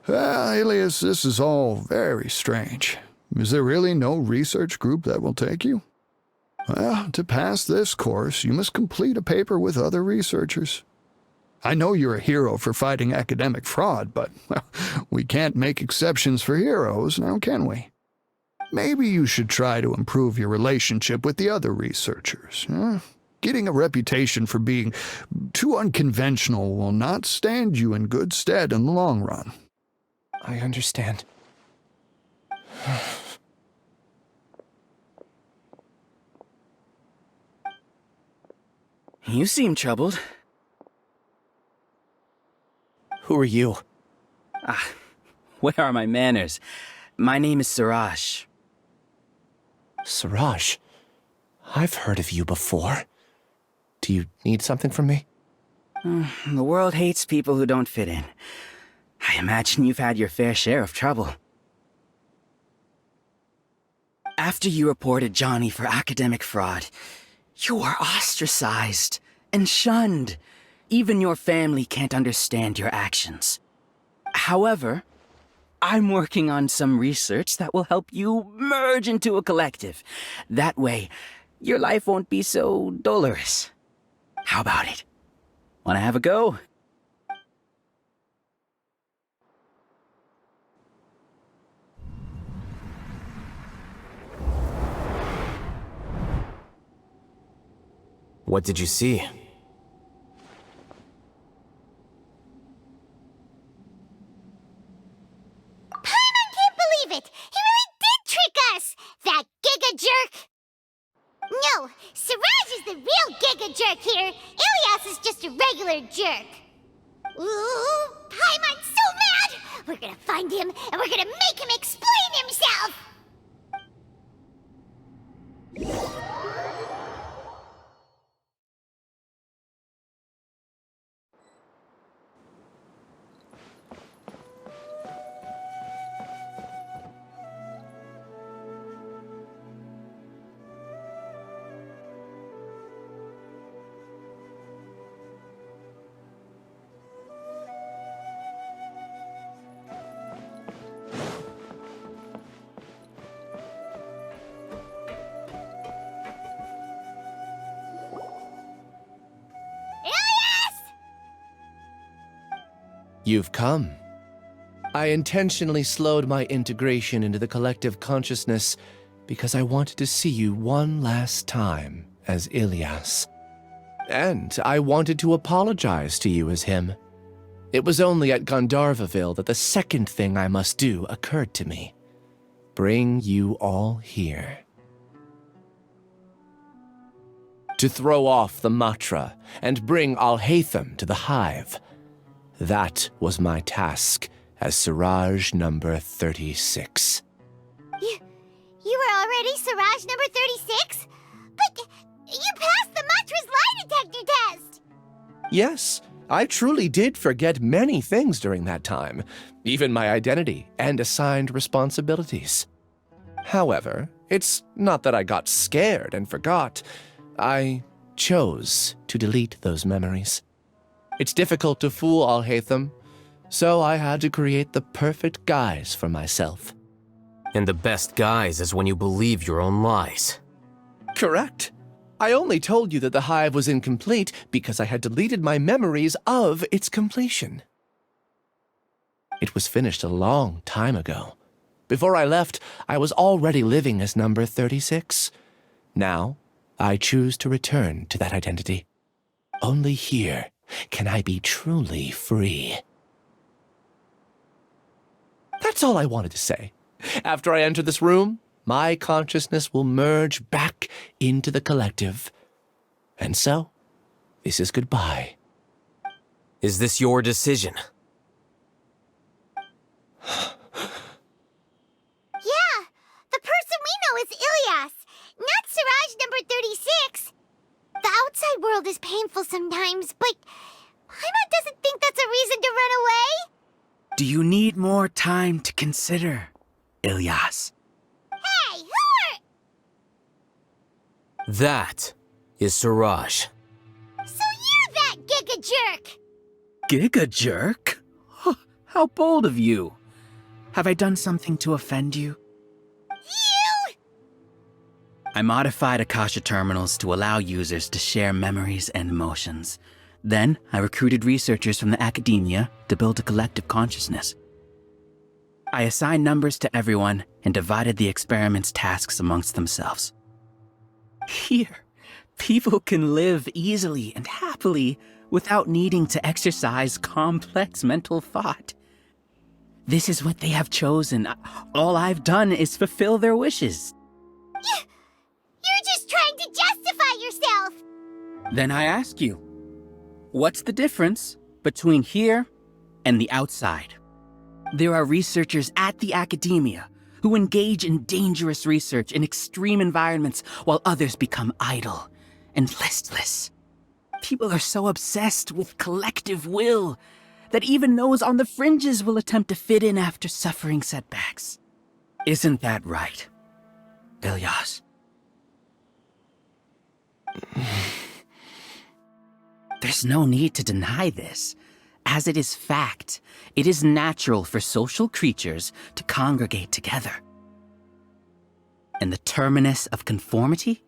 Alias, this is all very strange. Is there really no research group that will take you? Well, to pass this course, you must complete a paper with other researchers. I know you're a hero for fighting academic fraud, but well, we can't make exceptions for heroes, now can we? Maybe you should try to improve your relationship with the other researchers. Getting a reputation for being too unconventional will not stand you in good stead in the long run. I understand. You seem troubled. Who are you? Where are my manners? My name is Suraj. Suraj? I've heard of you before. Do you need something from me? The world hates people who don't fit in. I imagine you've had your fair share of trouble. After you reported Johnny for academic fraud, you were ostracized and shunned. Even your family can't understand your actions. However, I'm working on some research that will help you merge into a collective. That way, your life won't be so dolorous. How about it? Wanna have a go? What did you see? Paimon can't believe it! He really did trick us! That Giga Jerk! No, Siraj is the real Giga Jerk here. Ilias is just a regular jerk. Ooh, Paimon's so mad! We're gonna find him, and we're gonna make him explain himself! You've come. I intentionally slowed my integration into the collective consciousness because I wanted to see you one last time as Ilias. And I wanted to apologize to you as him. It was only at Gandharvaville that the second thing I must do occurred to me. Bring you all here. To throw off the Matra and bring Alhaitham to the hive. That was my task as Siraj number 36. You were already Siraj number 36? But you passed the Matra's lie detector test! Yes, I truly did forget many things during that time, even my identity and assigned responsibilities. However, it's not that I got scared and forgot. I chose to delete those memories. It's difficult to fool Alhaitham, so I had to create the perfect guise for myself. And the best guise is when you believe your own lies. Correct. I only told you that the hive was incomplete because I had deleted my memories of its completion. It was finished a long time ago. Before I left, I was already living as number 36. Now, I choose to return to that identity. Only here can I be truly free. That's all I wanted to say. After I enter this room, my consciousness will merge back into the collective. And so, this is goodbye. Is this your decision? Yeah, the person we know is Ilias, not Siraj number 36. The outside world is painful sometimes, but Paimon doesn't think that's a reason to run away. Do you need more time to consider, Ilias? Hey, who are... That is Siraj. So you're that Giga Jerk! Giga Jerk? How bold of you. Have I done something to offend you? You! I modified Akasha terminals to allow users to share memories and emotions. Then, I recruited researchers from the academia to build a collective consciousness. I assigned numbers to everyone and divided the experiment's tasks amongst themselves. Here, people can live easily and happily without needing to exercise complex mental thought. This is what they have chosen. All I've done is fulfill their wishes. You're just trying to justify yourself! Then I ask you, what's the difference between here and the outside? There are researchers at the academia who engage in dangerous research in extreme environments while others become idle and listless. People are so obsessed with collective will that even those on the fringes will attempt to fit in after suffering setbacks. Isn't that right? Ilyas. There's no need to deny this, as it is fact. It is natural for social creatures to congregate together. And the terminus of conformity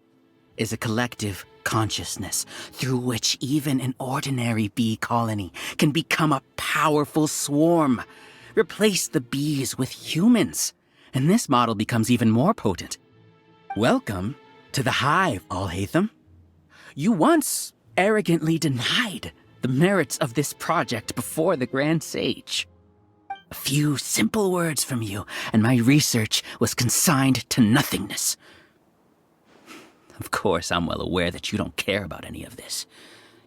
is a collective consciousness through which even an ordinary bee colony can become a powerful swarm. Replace the bees with humans, and this model becomes even more potent. Welcome to the hive, Alhaitham. You once arrogantly denied the merits of this project before the Grand Sage. A few simple words from you, and my research was consigned to nothingness. Of course, I'm well aware that you don't care about any of this.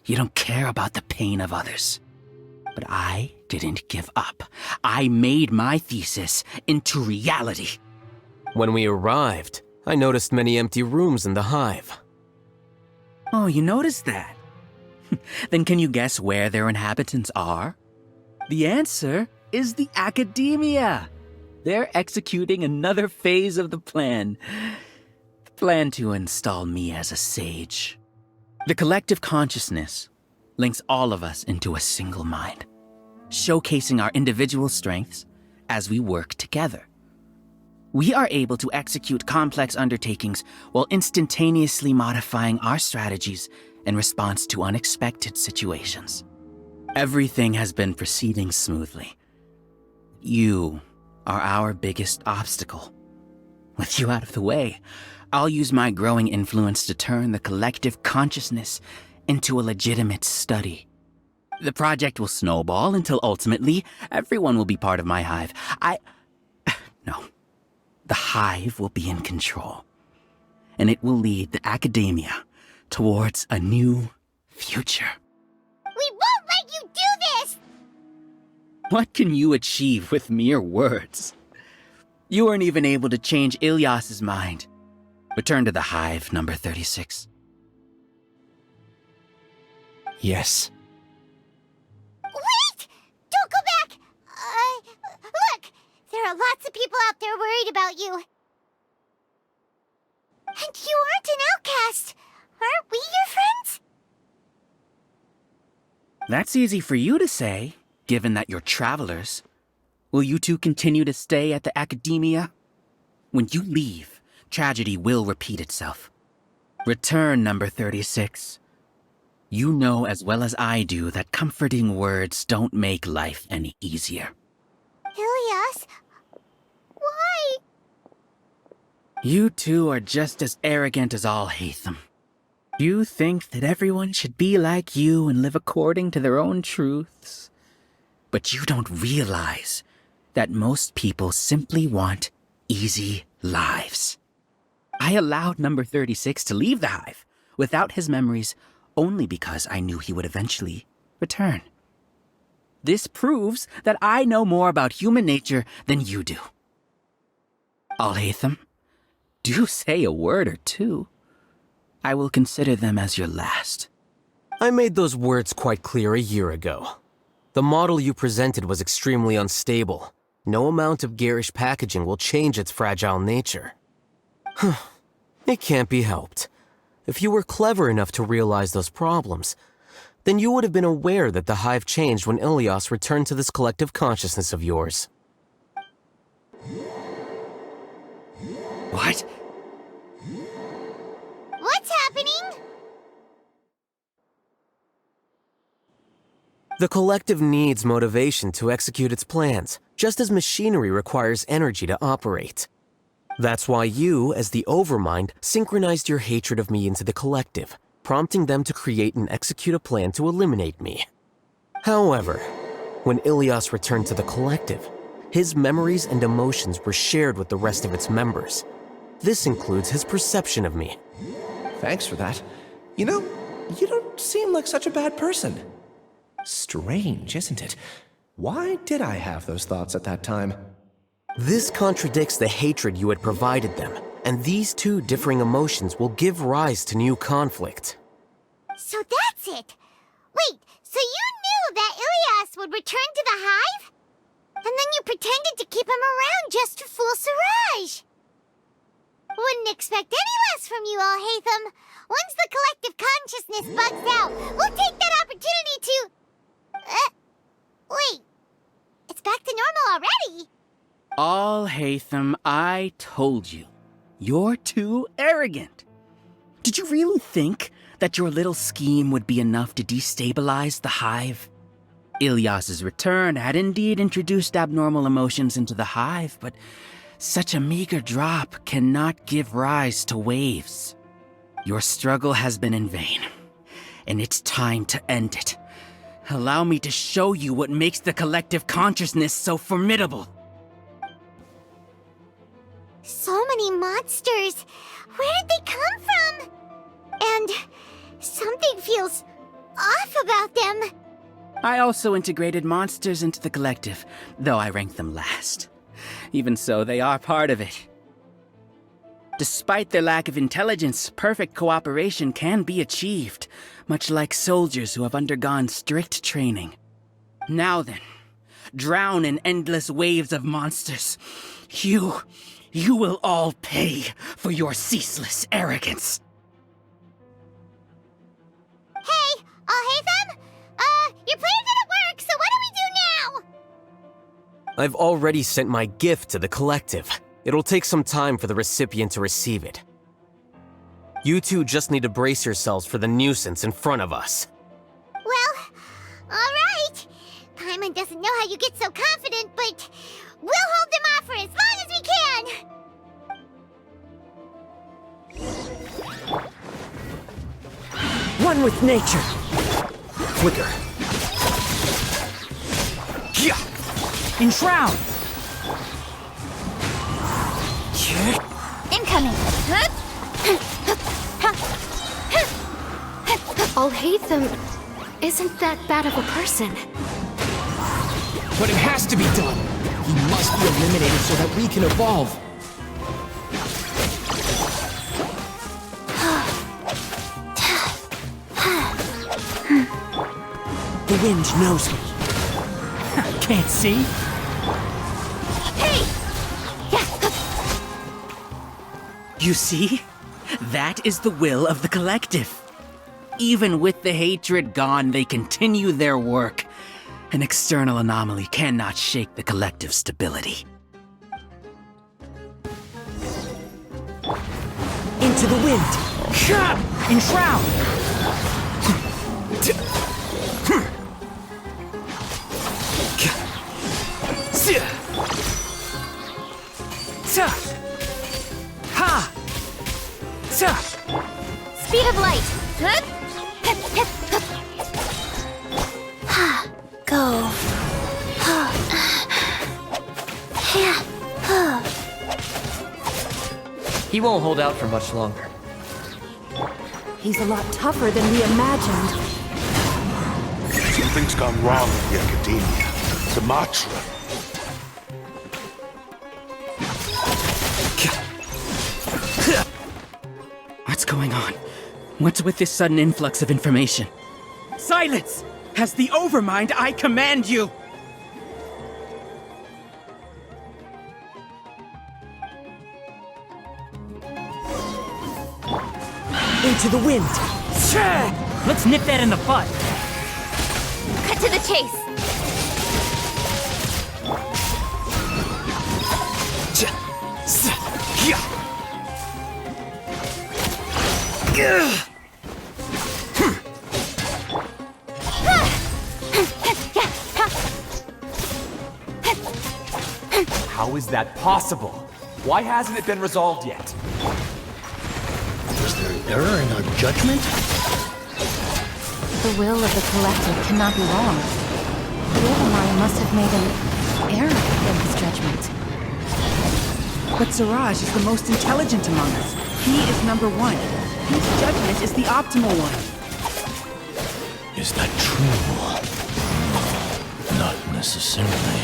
You don't care about the pain of others. But I didn't give up. I made my thesis into reality. When we arrived, I noticed many empty rooms in the hive. Oh, you noticed that? Then can you guess where their inhabitants are? The answer is the academia. They're executing another phase of the plan. The plan to install me as a sage. The collective consciousness links all of us into a single mind, showcasing our individual strengths as we work together. We are able to execute complex undertakings while instantaneously modifying our strategies in response to unexpected situations. Everything has been proceeding smoothly. You are our biggest obstacle. With you out of the way, I'll use my growing influence to turn the collective consciousness into a legitimate study. The project will snowball until ultimately everyone will be part of my hive. No. The hive will be in control, and it will lead the academia towards a new future. We won't let you do this! What can you achieve with mere words? You weren't even able to change Ilyas's mind. Return to the hive, number 36. Yes. Wait! Don't go back! Look! There are lots of people out there worried about you. And you aren't an outcast. Aren't we your friends? That's easy for you to say, given that you're travelers. Will you two continue to stay at the academia? When you leave, tragedy will repeat itself. Return, number 36. You know as well as I do that comforting words don't make life any easier. Ilyas? Why? You two are just as arrogant as Alhaitham. You think that everyone should be like you and live according to their own truths. But you don't realize that most people simply want easy lives. I allowed number 36 to leave the hive without his memories only because I knew he would eventually return. This proves that I know more about human nature than you do. Alhaitham, do say a word or two. I will consider them as your last. I made those words quite clear a year ago. The model you presented was extremely unstable. No amount of garish packaging will change its fragile nature. It can't be helped. If you were clever enough to realize those problems, then you would have been aware that the hive changed when Ilyas returned to this collective consciousness of yours. What? What's happening? The collective needs motivation to execute its plans, just as machinery requires energy to operate. That's why you, as the Overmind, synchronized your hatred of me into the collective, prompting them to create and execute a plan to eliminate me. However, when Ilyas returned to the collective, his memories and emotions were shared with the rest of its members. This includes his perception of me. Thanks for that. You know, you don't seem like such a bad person. Strange, isn't it? Why did I have those thoughts at that time? This contradicts the hatred you had provided them, and these two differing emotions will give rise to new conflict. So that's it. Wait, so you knew that Ilyas would return to the hive? And then you pretended to keep him around just to fool Siraj. Wouldn't expect any less from you, Alhaitham. Once the collective consciousness bugs out, we'll take that opportunity to... wait. It's back to normal already. Alhaitham, I told you. You're too arrogant. Did you really think that your little scheme would be enough to destabilize the hive? Ilyas's return had indeed introduced abnormal emotions into the hive, but such a meager drop cannot give rise to waves. Your struggle has been in vain, and it's time to end it. Allow me to show you what makes the collective consciousness so formidable. So many monsters. Where did they come from? And something feels off about them. I also integrated monsters into the collective, though I ranked them last. Even so, they are part of it. Despite their lack of intelligence, perfect cooperation can be achieved, much like soldiers who have undergone strict training. Now then, drown in endless waves of monsters. You will all pay for your ceaseless arrogance. Hey, Alhaitham? Your plan didn't work, so what do we do now? I've already sent my gift to the collective. It'll take some time for the recipient to receive it. You two just need to brace yourselves for the nuisance in front of us. Well, alright. Paimon doesn't know how you get so confident, but we'll hold them off for as long as we can. One with nature. Quicker. Enshroud! Incoming! Alhaitham isn't that bad of a person. But it has to be done. He must be eliminated so that we can evolve. The wind knows me. Can't see? Hey! You see? That is the will of the collective. Even with the hatred gone, they continue their work. An external anomaly cannot shake the collective stability. Into the wind. Enshroud! Ha! Speed of light! Go. He won't hold out for much longer. He's a lot tougher than we imagined. Something's gone wrong with the Academia. Sumatra. What's going on? What's with this sudden influx of information? Silence! As the Overmind, I command you! Into the wind. Let's nip that in the bud. Cut to the chase! How is that possible? Why hasn't it been resolved yet? Was there an error in our judgment? The will of the collective cannot be wrong. The Overmind must have made an error in his judgment. But Siraj is the most intelligent among us. He is #1. His judgment is the optimal one. Is that true? Not necessarily.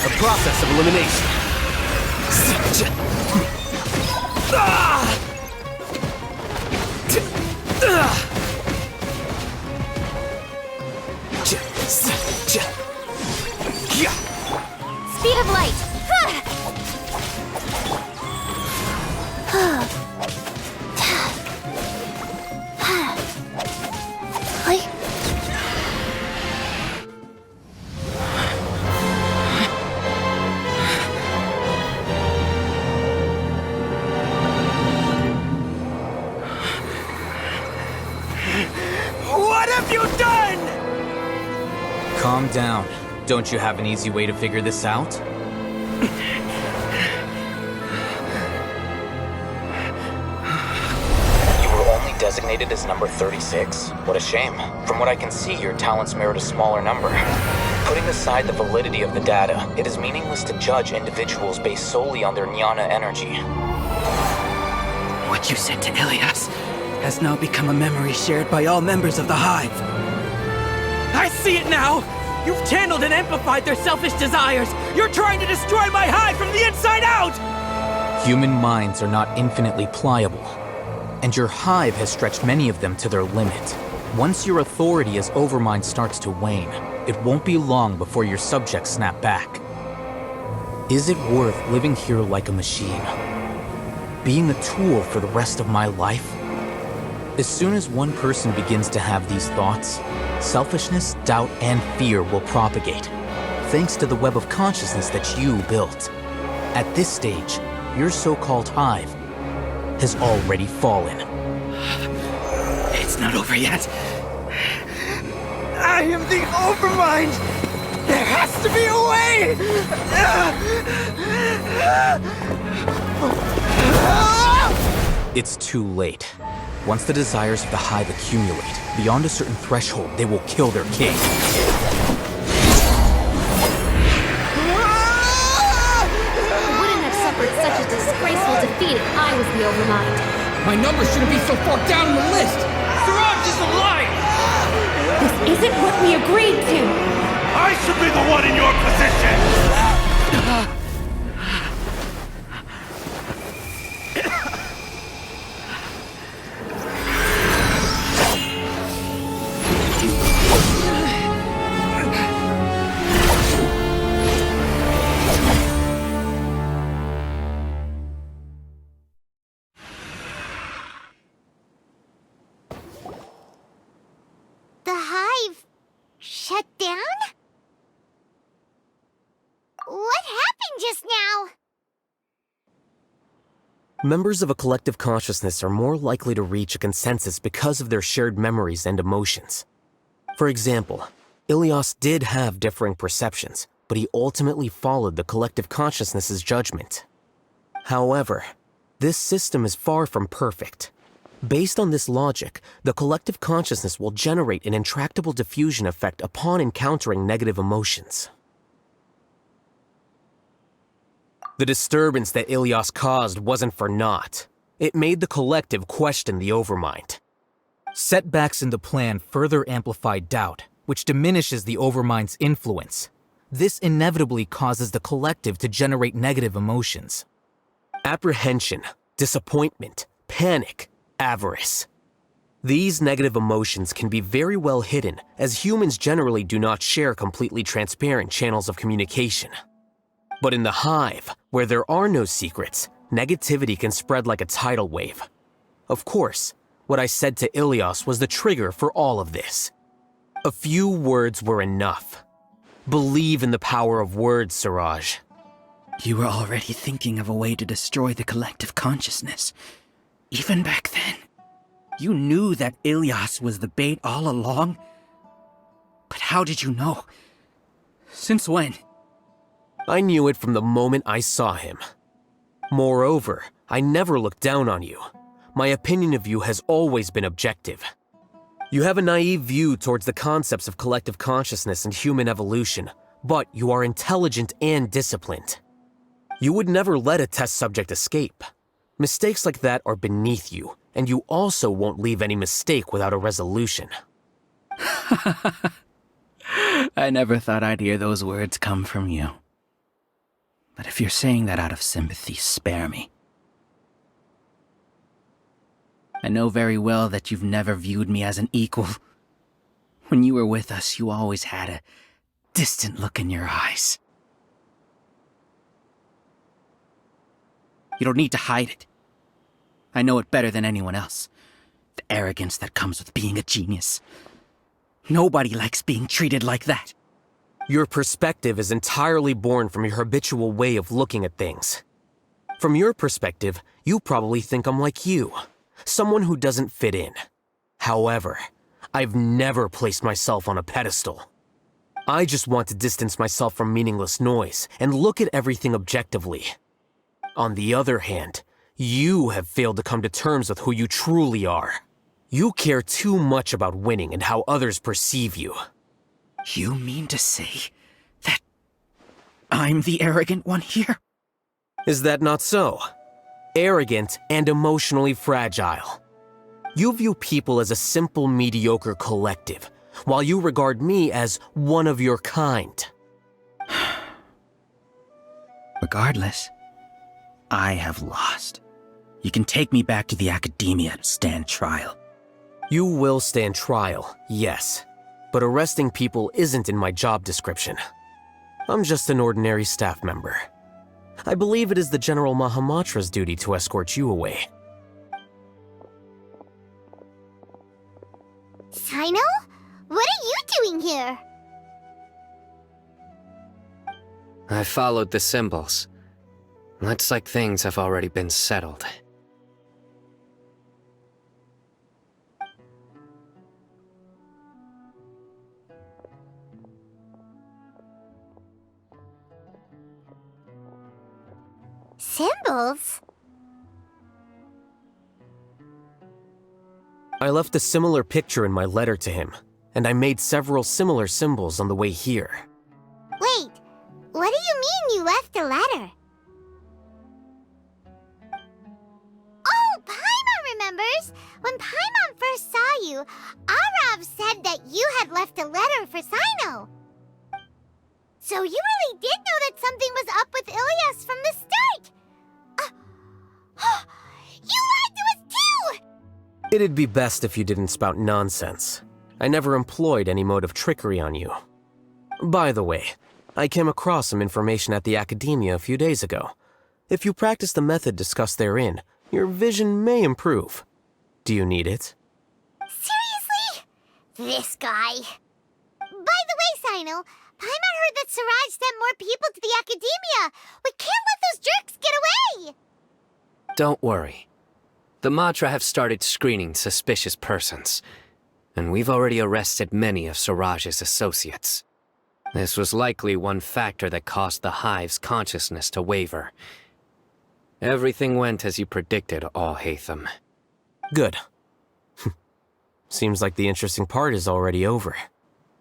A process of elimination. Speed of light! Calm down. Don't you have an easy way to figure this out? You were only designated as number 36? What a shame. From what I can see, your talents merit a smaller number. Putting aside the validity of the data, it is meaningless to judge individuals based solely on their jnana energy. What you said to Ilias has now become a memory shared by all members of the Hive. I see it now! You've channeled and amplified their selfish desires! You're trying to destroy my Hive from the inside out! Human minds are not infinitely pliable, and your Hive has stretched many of them to their limit. Once your authority as Overmind starts to wane, it won't be long before your subjects snap back. Is it worth living here like a machine? Being a tool for the rest of my life? As soon as one person begins to have these thoughts, selfishness, doubt, and fear will propagate, thanks to the web of consciousness that you built. At this stage, your so-called Hive has already fallen. It's not over yet. I am the Overmind! There has to be a way! It's too late. Once the desires of the Hive accumulate, beyond a certain threshold, they will kill their king. Wouldn't have suffered such a disgraceful defeat if I was the Overmind. My number shouldn't be so far down the list! Siraj is alive! This isn't what we agreed to! I should be the one in your position! The Hive shut down? What happened just now? Members of a collective consciousness are more likely to reach a consensus because of their shared memories and emotions. For example, Ilias did have differing perceptions, but he ultimately followed the collective consciousness's judgment. However, this system is far from perfect. Based on this logic, the collective consciousness will generate an intractable diffusion effect upon encountering negative emotions. The disturbance that Ilias caused wasn't for naught. It made the collective question the Overmind. Setbacks in the plan further amplify doubt, which diminishes the Overmind's influence. This inevitably causes the collective to generate negative emotions. Apprehension, disappointment, panic, avarice. These negative emotions can be very well hidden, as humans generally do not share completely transparent channels of communication. But in the Hive, where there are no secrets, negativity can spread like a tidal wave. Of course, what I said to Ilias was the trigger for all of this. A few words were enough. Believe in the power of words, Siraj. You were already thinking of a way to destroy the collective consciousness. Even back then, you knew that Ilias was the bait all along. But how did you know? Since when? I knew it from the moment I saw him. Moreover, I never looked down on you. My opinion of you has always been objective. You have a naive view towards the concepts of collective consciousness and human evolution, but you are intelligent and disciplined. You would never let a test subject escape. Mistakes like that are beneath you, and you also won't leave any mistake without a resolution. I never thought I'd hear those words come from you. But if you're saying that out of sympathy, spare me. I know very well that you've never viewed me as an equal. When you were with us, you always had a distant look in your eyes. You don't need to hide it. I know it better than anyone else. The arrogance that comes with being a genius. Nobody likes being treated like that. Your perspective is entirely born from your habitual way of looking at things. From your perspective, you probably think I'm like you, someone who doesn't fit in. However, I've never placed myself on a pedestal. I just want to distance myself from meaningless noise and look at everything objectively. On the other hand, you have failed to come to terms with who you truly are. You care too much about winning and how others perceive you. You mean to say that I'm the arrogant one here? Is that not so? Arrogant and emotionally fragile. You view people as a simple, mediocre collective, while you regard me as one of your kind. Regardless, I have lost. You can take me back to the academia to stand trial. You will stand trial, yes. But arresting people isn't in my job description. I'm just an ordinary staff member. I believe it is the General Mahamatra's duty to escort you away. Sino? What are you doing here? I followed the symbols. Looks like things have already been settled. Symbols? I left a similar picture in my letter to him, and I made several similar symbols on the way here. Wait, what do you mean you left a letter? Oh, Paimon remembers! When Paimon first saw you, Arav said that you had left a letter for Sino. So you really did know that something was up with Ilias from the start! You lied to us too! It'd be best if you didn't spout nonsense. I never employed any mode of trickery on you. By the way, I came across some information at the Academia a few days ago. If you practice the method discussed therein, your vision may improve. Do you need it? Seriously? This guy. By the way, Sino, Paimon heard that Siraj sent more people to the Academia. We can't let those jerks get away! Don't worry. The Matra have started screening suspicious persons, and we've already arrested many of Siraj's associates. This was likely one factor that caused the Hive's consciousness to waver. Everything went as you predicted, Alhaitham. Good. Seems like the interesting part is already over.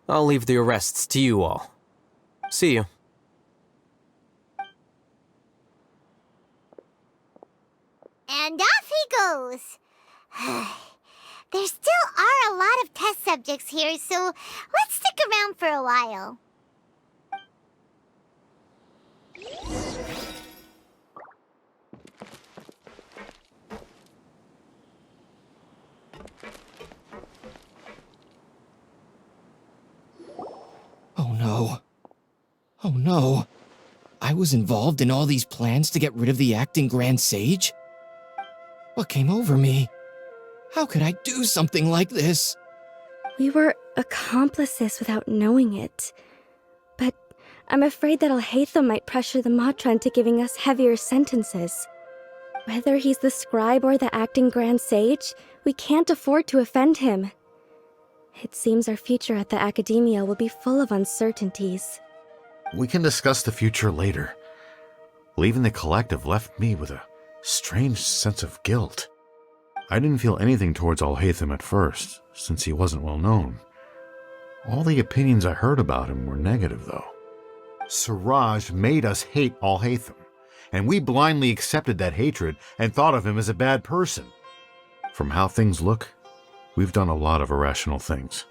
I'll leave the arrests to you all. See you. And off he goes. There still are a lot of test subjects here, so let's stick around for a while. Oh no. Oh no. I was involved in all these plans to get rid of the acting Grand Sage? What came over me? How could I do something like this? We were accomplices without knowing it. But I'm afraid that Alhaitham might pressure the Matra into giving us heavier sentences. Whether he's the scribe or the acting Grand Sage, we can't afford to offend him. It seems our future at the Academia will be full of uncertainties. We can discuss the future later. Leaving the collective left me with a strange sense of guilt. I didn't feel anything towards Alhaitham at first, since he wasn't well known. All the opinions I heard about him were negative, though. Siraj made us hate Alhaitham, and we blindly accepted that hatred and thought of him as a bad person. From how things look, we've done a lot of irrational things.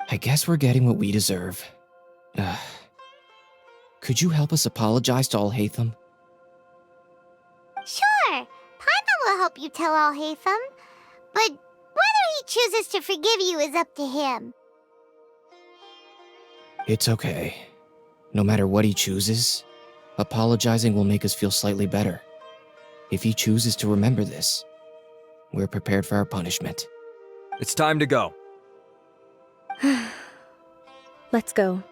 I guess we're getting what we deserve. Could you help us apologize to Alhaitham? Sure, Paimon will help you tell Alhaitham. But whether he chooses to forgive you is up to him. It's okay. No matter what he chooses, apologizing will make us feel slightly better. If he chooses to remember this, we're prepared for our punishment. It's time to go. Let's go.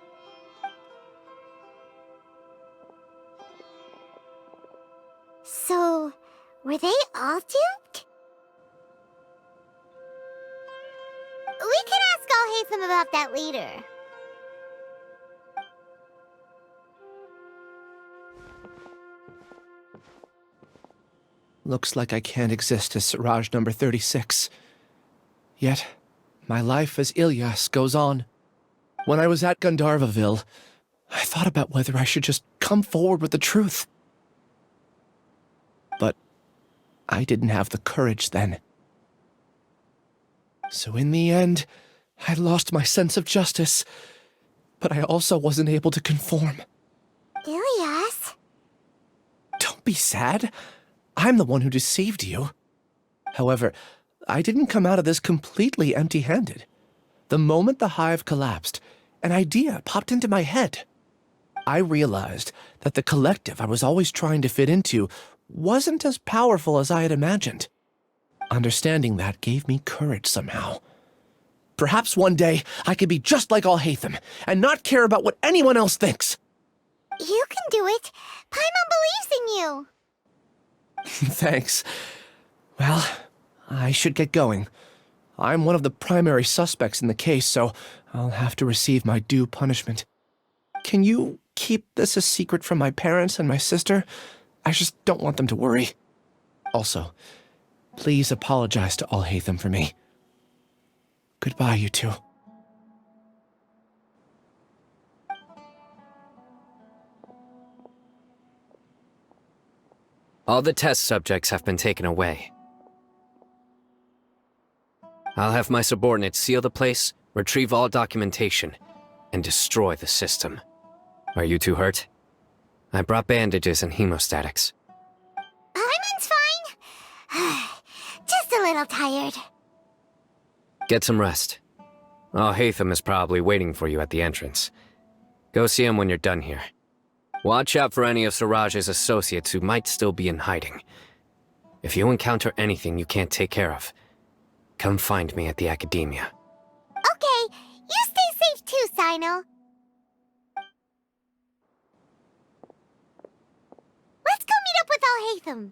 So, were they all duped? We can ask Alhaitham about about that later. Looks like I can't exist as Siraj number 36. Yet, my life as Ilyas goes on. When I was at Gandharvaville, I thought about whether I should just come forward with the truth. But I didn't have the courage then. So in the end, I lost my sense of justice, but I also wasn't able to conform. Ilyas? Don't be sad. I'm the one who deceived you. However, I didn't come out of this completely empty-handed. The moment the hive collapsed, an idea popped into my head. I realized that the collective I was always trying to fit into wasn't as powerful as I had imagined. Understanding that gave me courage somehow. Perhaps one day I could be just like Alhaitham and not care about what anyone else thinks. You can do it. Paimon believes in you. Thanks. Well, I should get going. I'm one of the primary suspects in the case, so I'll have to receive my due punishment. Can you keep this a secret from my parents and my sister? I just don't want them to worry. Also, please apologize to Alhaitham for me. Goodbye, you two. All the test subjects have been taken away. I'll have my subordinates seal the place, retrieve all documentation, and destroy the system. Are you two hurt? I brought bandages and hemostatics. Paimon's fine. Just a little tired. Get some rest. Alhaitham is probably waiting for you at the entrance. Go see him when you're done here. Watch out for any of Siraj's associates who might still be in hiding. If you encounter anything you can't take care of, come find me at the academia. Okay, you stay safe too, Sino. Let's go meet up with Alhaitham.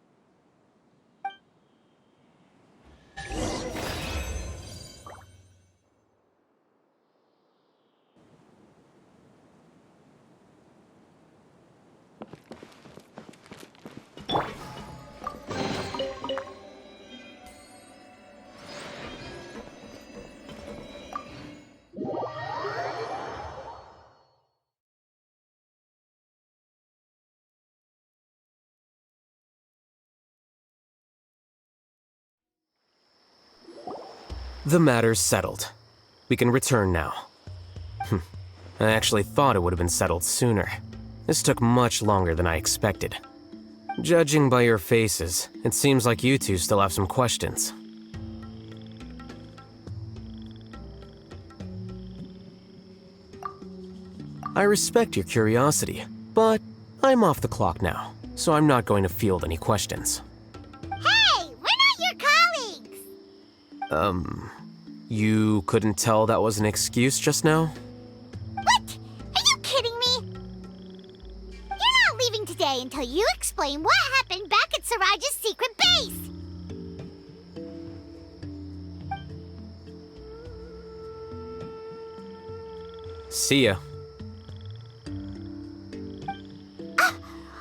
The matter's settled. We can return now. I actually thought it would have been settled sooner. This took much longer than I expected. Judging by your faces, it seems like you two still have some questions. I respect your curiosity, but I'm off the clock now, so I'm not going to field any questions. Hey, we're not your colleagues! You couldn't tell that was an excuse just now? What? Are you kidding me? You're not leaving today until you explain what happened back at Siraj's secret base! See ya.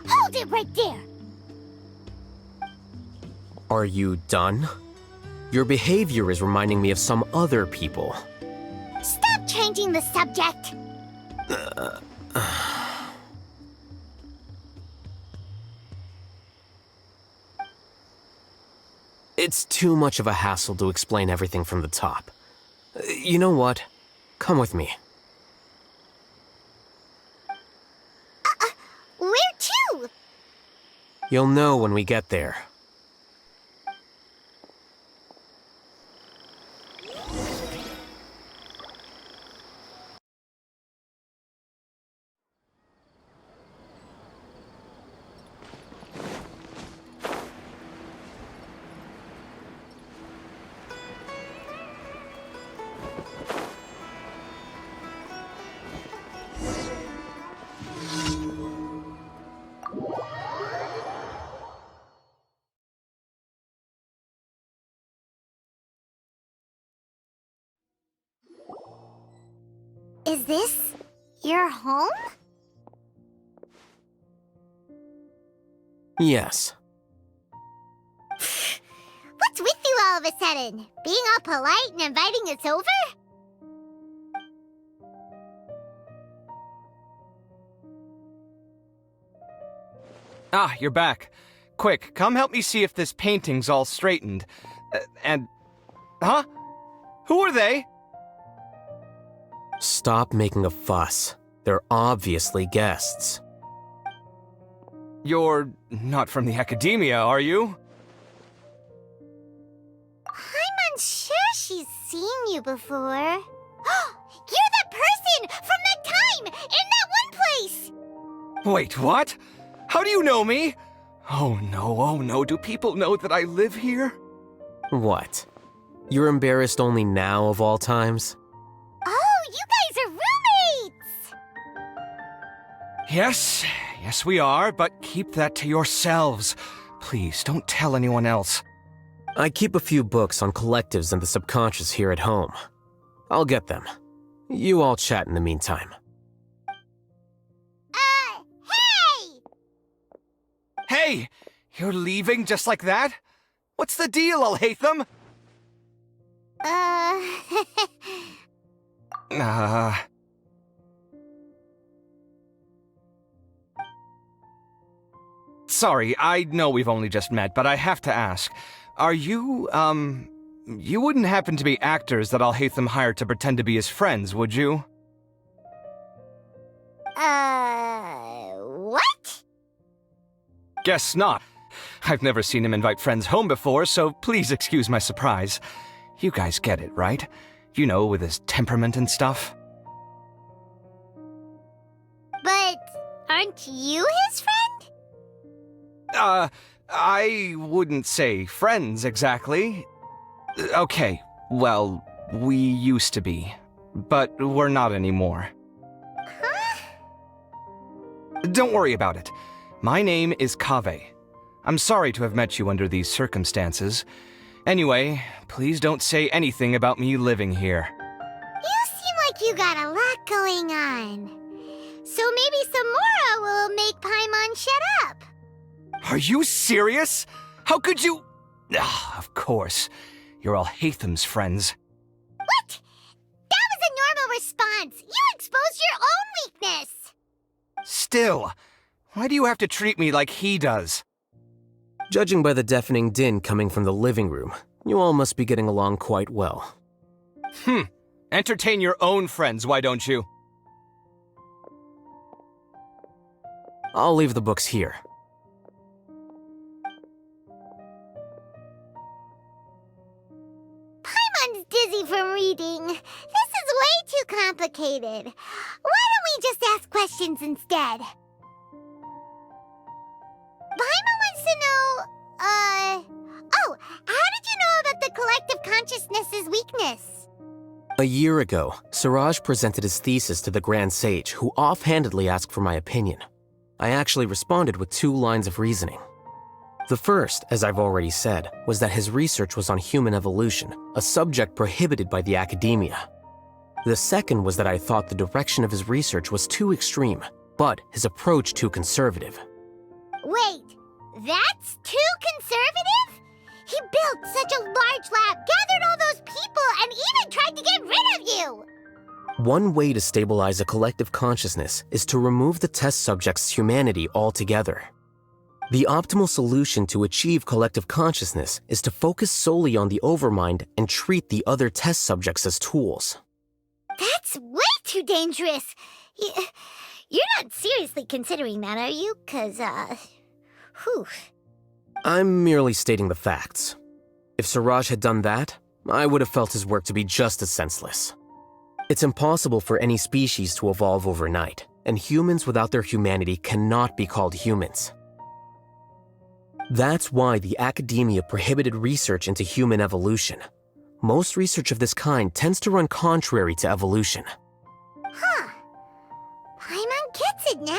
Hold it right there! Are you done? Your behavior is reminding me of some other people. Stop changing the subject! It's too much of a hassle to explain everything from the top. You know what? Come with me. Where to? You'll know when we get there. Is this your home? Yes. What's with you all of a sudden? Being all polite and inviting us over? Ah, you're back. Quick, come help me see if this painting's all straightened. Huh? Who are they? Stop making a fuss. They're obviously guests. You're not from the Academia, are you? I'm unsure she's seen you before. You're that person from that time in that one place! Wait, what? How do you know me? Oh no, do people know that I live here? What? You're embarrassed only now of all times? Oh, you guys are roommates! Yes, we are, but keep that to yourselves. Please, don't tell anyone else. I keep a few books on collectives and the subconscious here at home. I'll get them. You all chat in the meantime. Hey! You're leaving just like that? What's the deal, Alhaitham? Sorry, I know we've only just met, but I have to ask. Are you, you wouldn't happen to be actors that Alhaitham hired to pretend to be his friends, would you? What? Guess not. I've never seen him invite friends home before, so please excuse my surprise. You guys get it, right? You know, with his temperament and stuff. But aren't you his friend? I wouldn't say friends exactly. Okay, well, we used to be, but we're not anymore. Huh? Don't worry about it. My name is Kaveh. I'm sorry to have met you under these circumstances. Anyway, please don't say anything about me living here. You seem like you got a lot going on. So maybe Samora will make Paimon shut up. Are you serious? How could you? Of course. You're Alhaitham's friends. What? That was a normal response. You exposed your own weakness. Still, why do you have to treat me like he does? Judging by the deafening din coming from the living room, you all must be getting along quite well. Entertain your own friends, why don't you? I'll leave the books here. Paimon's dizzy from reading. This is way too complicated. Why don't we just ask questions instead? Paimon wants to know, oh, how did you know about the collective consciousness's weakness? A year ago, Siraj presented his thesis to the Grand Sage, who offhandedly asked for my opinion. I actually responded with 2 lines of reasoning. The first, as I've already said, was that his research was on human evolution, a subject prohibited by the Academia. The second was that I thought the direction of his research was too extreme, but his approach too conservative. Wait, that's too conservative? He built such a large lab, gathered all those people, and even tried to get rid of you! One way to stabilize a collective consciousness is to remove the test subject's humanity altogether. The optimal solution to achieve collective consciousness is to focus solely on the overmind and treat the other test subjects as tools. That's way too dangerous! You're not seriously considering that, are you? 'Cause, whew. I'm merely stating the facts. If Siraj had done that, I would have felt his work to be just as senseless. It's impossible for any species to evolve overnight, and humans without their humanity cannot be called humans. That's why the Academia prohibited research into human evolution. Most research of this kind tends to run contrary to evolution. Huh. Paimon gets it now.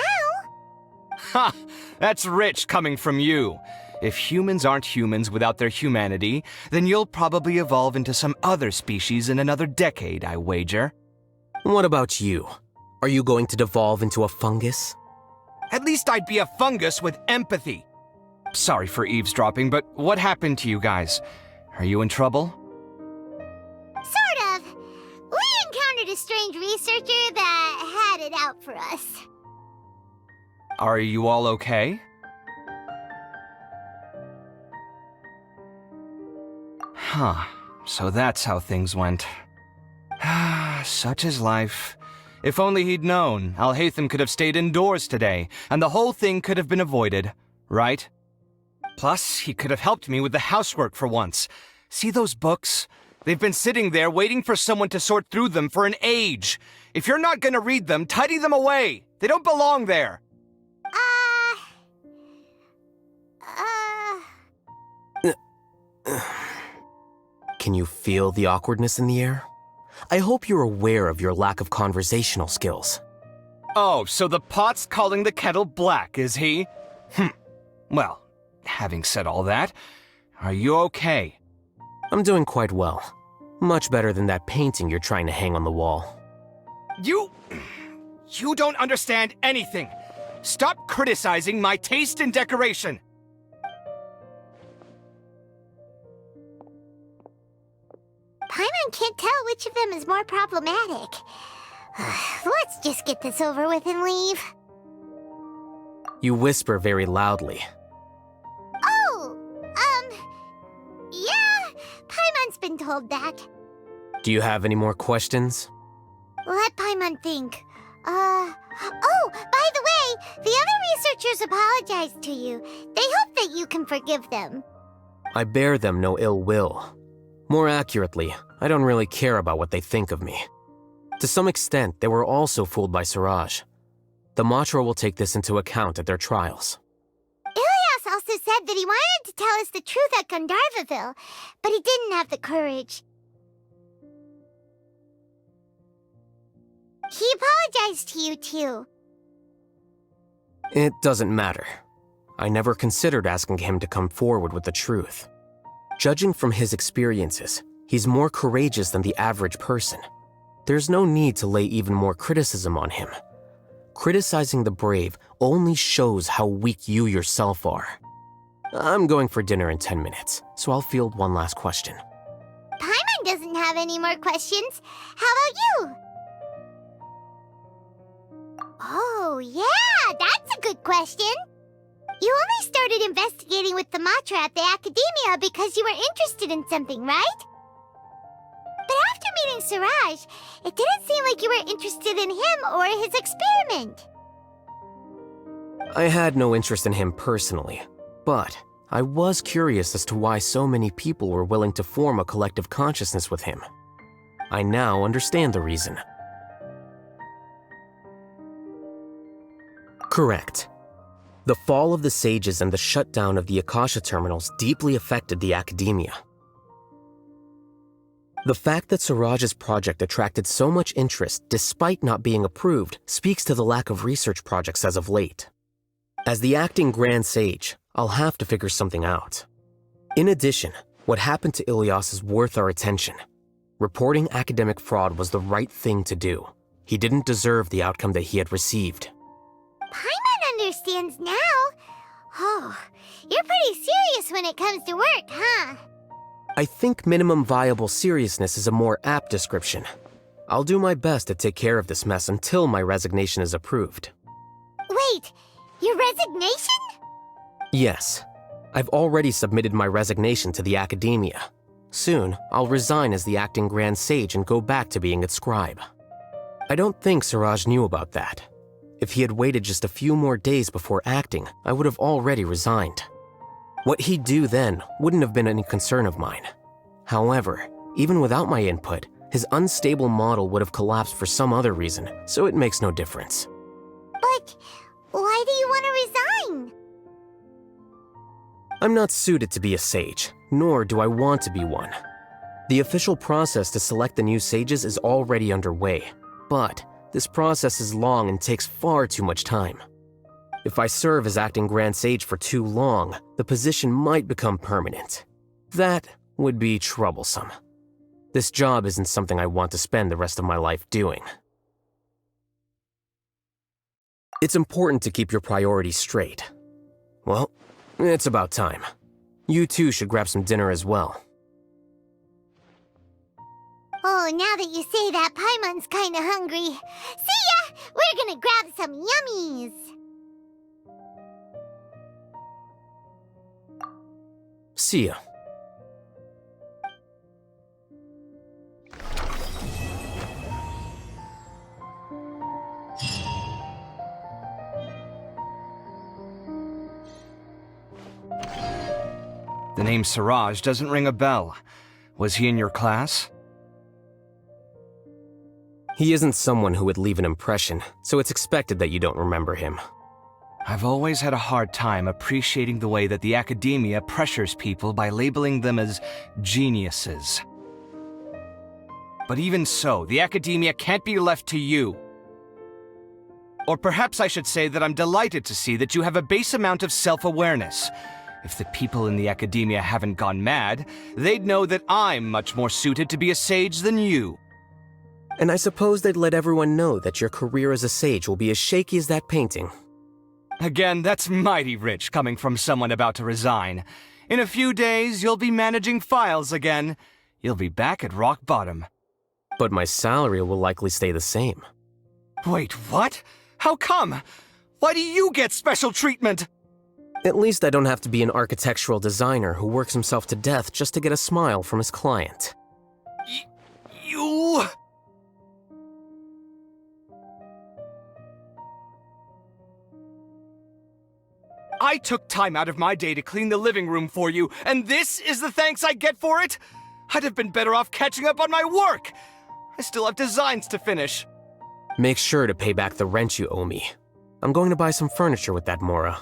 Ha! That's rich coming from you. If humans aren't humans without their humanity, then you'll probably evolve into some other species in another decade, I wager. What about you? Are you going to devolve into a fungus? At least I'd be a fungus with empathy. Sorry for eavesdropping, but what happened to you guys? Are you in trouble? Sort of. We encountered a strange researcher that had it out for us. Are you all okay? Huh. So that's how things went. Such is life. If only he'd known, Alhaitham could have stayed indoors today, and the whole thing could have been avoided, right? Plus, he could have helped me with the housework for once. See those books? They've been sitting there waiting for someone to sort through them for an age. If you're not gonna read them, tidy them away. They don't belong there. Can you feel the awkwardness in the air? I hope you're aware of your lack of conversational skills. Oh, so the pot's calling the kettle black, is he? Well, having said all that, are you okay? I'm doing quite well. Much better than that painting you're trying to hang on the wall. You don't understand anything. Stop criticizing my taste in decoration. Paimon can't tell which of them is more problematic. Let's just get this over with and leave. You whisper very loudly. Oh, yeah, Paimon's been told that. Do you have any more questions? Let Paimon think. Oh, by the way, the other researchers apologized to you. They hope that you can forgive them. I bear them no ill will. More accurately, I don't really care about what they think of me. To some extent, they were also fooled by Siraj. The Matra will take this into account at their trials. Ilias also said that he wanted to tell us the truth at Gandharvaville, but he didn't have the courage. He apologized to you, too. It doesn't matter. I never considered asking him to come forward with the truth. Judging from his experiences, he's more courageous than the average person. There's no need to lay even more criticism on him. Criticizing the brave only shows how weak you yourself are. I'm going for dinner in 10 minutes, so I'll field one last question. Paimon doesn't have any more questions. How about you? Oh, yeah, that's a good question. You only started investigating with the Matra at the Academia because you were interested in something, right? But after meeting Siraj, it didn't seem like you were interested in him or his experiment. I had no interest in him personally, but I was curious as to why so many people were willing to form a collective consciousness with him. I now understand the reason. Correct. The fall of the sages and the shutdown of the Akasha terminals deeply affected the Academia. The fact that Siraj's project attracted so much interest despite not being approved speaks to the lack of research projects as of late. As the acting Grand Sage, I'll have to figure something out. In addition, what happened to Ilias is worth our attention. Reporting academic fraud was the right thing to do. He didn't deserve the outcome that he had received. Paimon understands now. Oh, you're pretty serious when it comes to work, huh? I think minimum viable seriousness is a more apt description. I'll do my best to take care of this mess until my resignation is approved. Wait, your resignation? Yes. I've already submitted my resignation to the Academia. Soon, I'll resign as the acting Grand Sage and go back to being its scribe. I don't think Siraj knew about that. If he had waited just a few more days before acting, I would have already resigned. What he'd do then wouldn't have been any concern of mine. However, even without my input, his unstable model would have collapsed for some other reason, so it makes no difference. But why do you want to resign? I'm not suited to be a sage, nor do I want to be one. The official process to select the new sages is already underway, but this process is long and takes far too much time. If I serve as acting Grand Sage for too long, the position might become permanent. That would be troublesome. This job isn't something I want to spend the rest of my life doing. It's important to keep your priorities straight. Well, it's about time. You two should grab some dinner as well. Oh, now that you say that, Paimon's kinda hungry. See ya! We're gonna grab some yummies! See ya. The name Siraj doesn't ring a bell. Was he in your class? He isn't someone who would leave an impression, so it's expected that you don't remember him. I've always had a hard time appreciating the way that the academia pressures people by labeling them as geniuses. But even so, the academia can't be left to you. Or perhaps I should say that I'm delighted to see that you have a base amount of self-awareness. If the people in the academia haven't gone mad, they'd know that I'm much more suited to be a sage than you. And I suppose they'd let everyone know that your career as a sage will be as shaky as that painting. Again, that's mighty rich coming from someone about to resign. In a few days, you'll be managing files again. You'll be back at rock bottom. But my salary will likely stay the same. Wait, what? How come? Why do you get special treatment? At least I don't have to be an architectural designer who works himself to death just to get a smile from his client. You... I took time out of my day to clean the living room for you, and this is the thanks I get for it? I'd have been better off catching up on my work. I still have designs to finish. Make sure to pay back the rent you owe me. I'm going to buy some furniture with that Mora.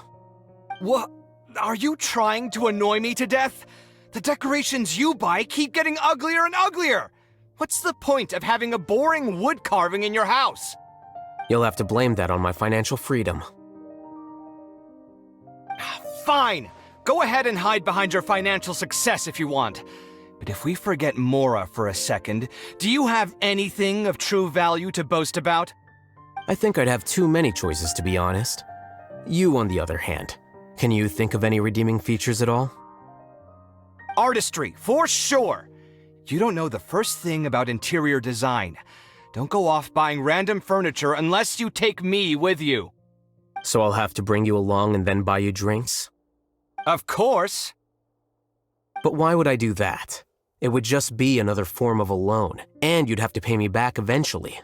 What? Are you trying to annoy me to death? The decorations you buy keep getting uglier and uglier. What's the point of having a boring wood carving in your house? You'll have to blame that on my financial freedom. Fine! Go ahead and hide behind your financial success if you want. But if we forget Mora for a second, do you have anything of true value to boast about? I think I'd have too many choices, to be honest. You, on the other hand, can you think of any redeeming features at all? Artistry, for sure! You don't know the first thing about interior design. Don't go off buying random furniture unless you take me with you. So I'll have to bring you along and then buy you drinks? Of course! But why would I do that? It would just be another form of a loan, and you'd have to pay me back eventually.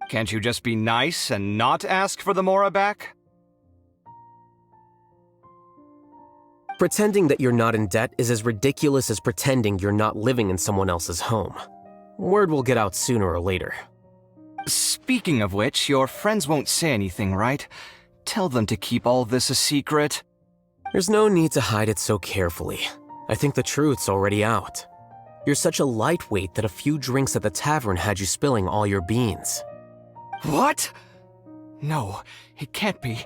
Can't you just be nice and not ask for the Mora back? Pretending that you're not in debt is as ridiculous as pretending you're not living in someone else's home. Word will get out sooner or later. Speaking of which, your friends won't say anything, right? Tell them to keep all this a secret. There's no need to hide it so carefully. I think the truth's already out. You're such a lightweight that a few drinks at the tavern had you spilling all your beans. What? No, it can't be.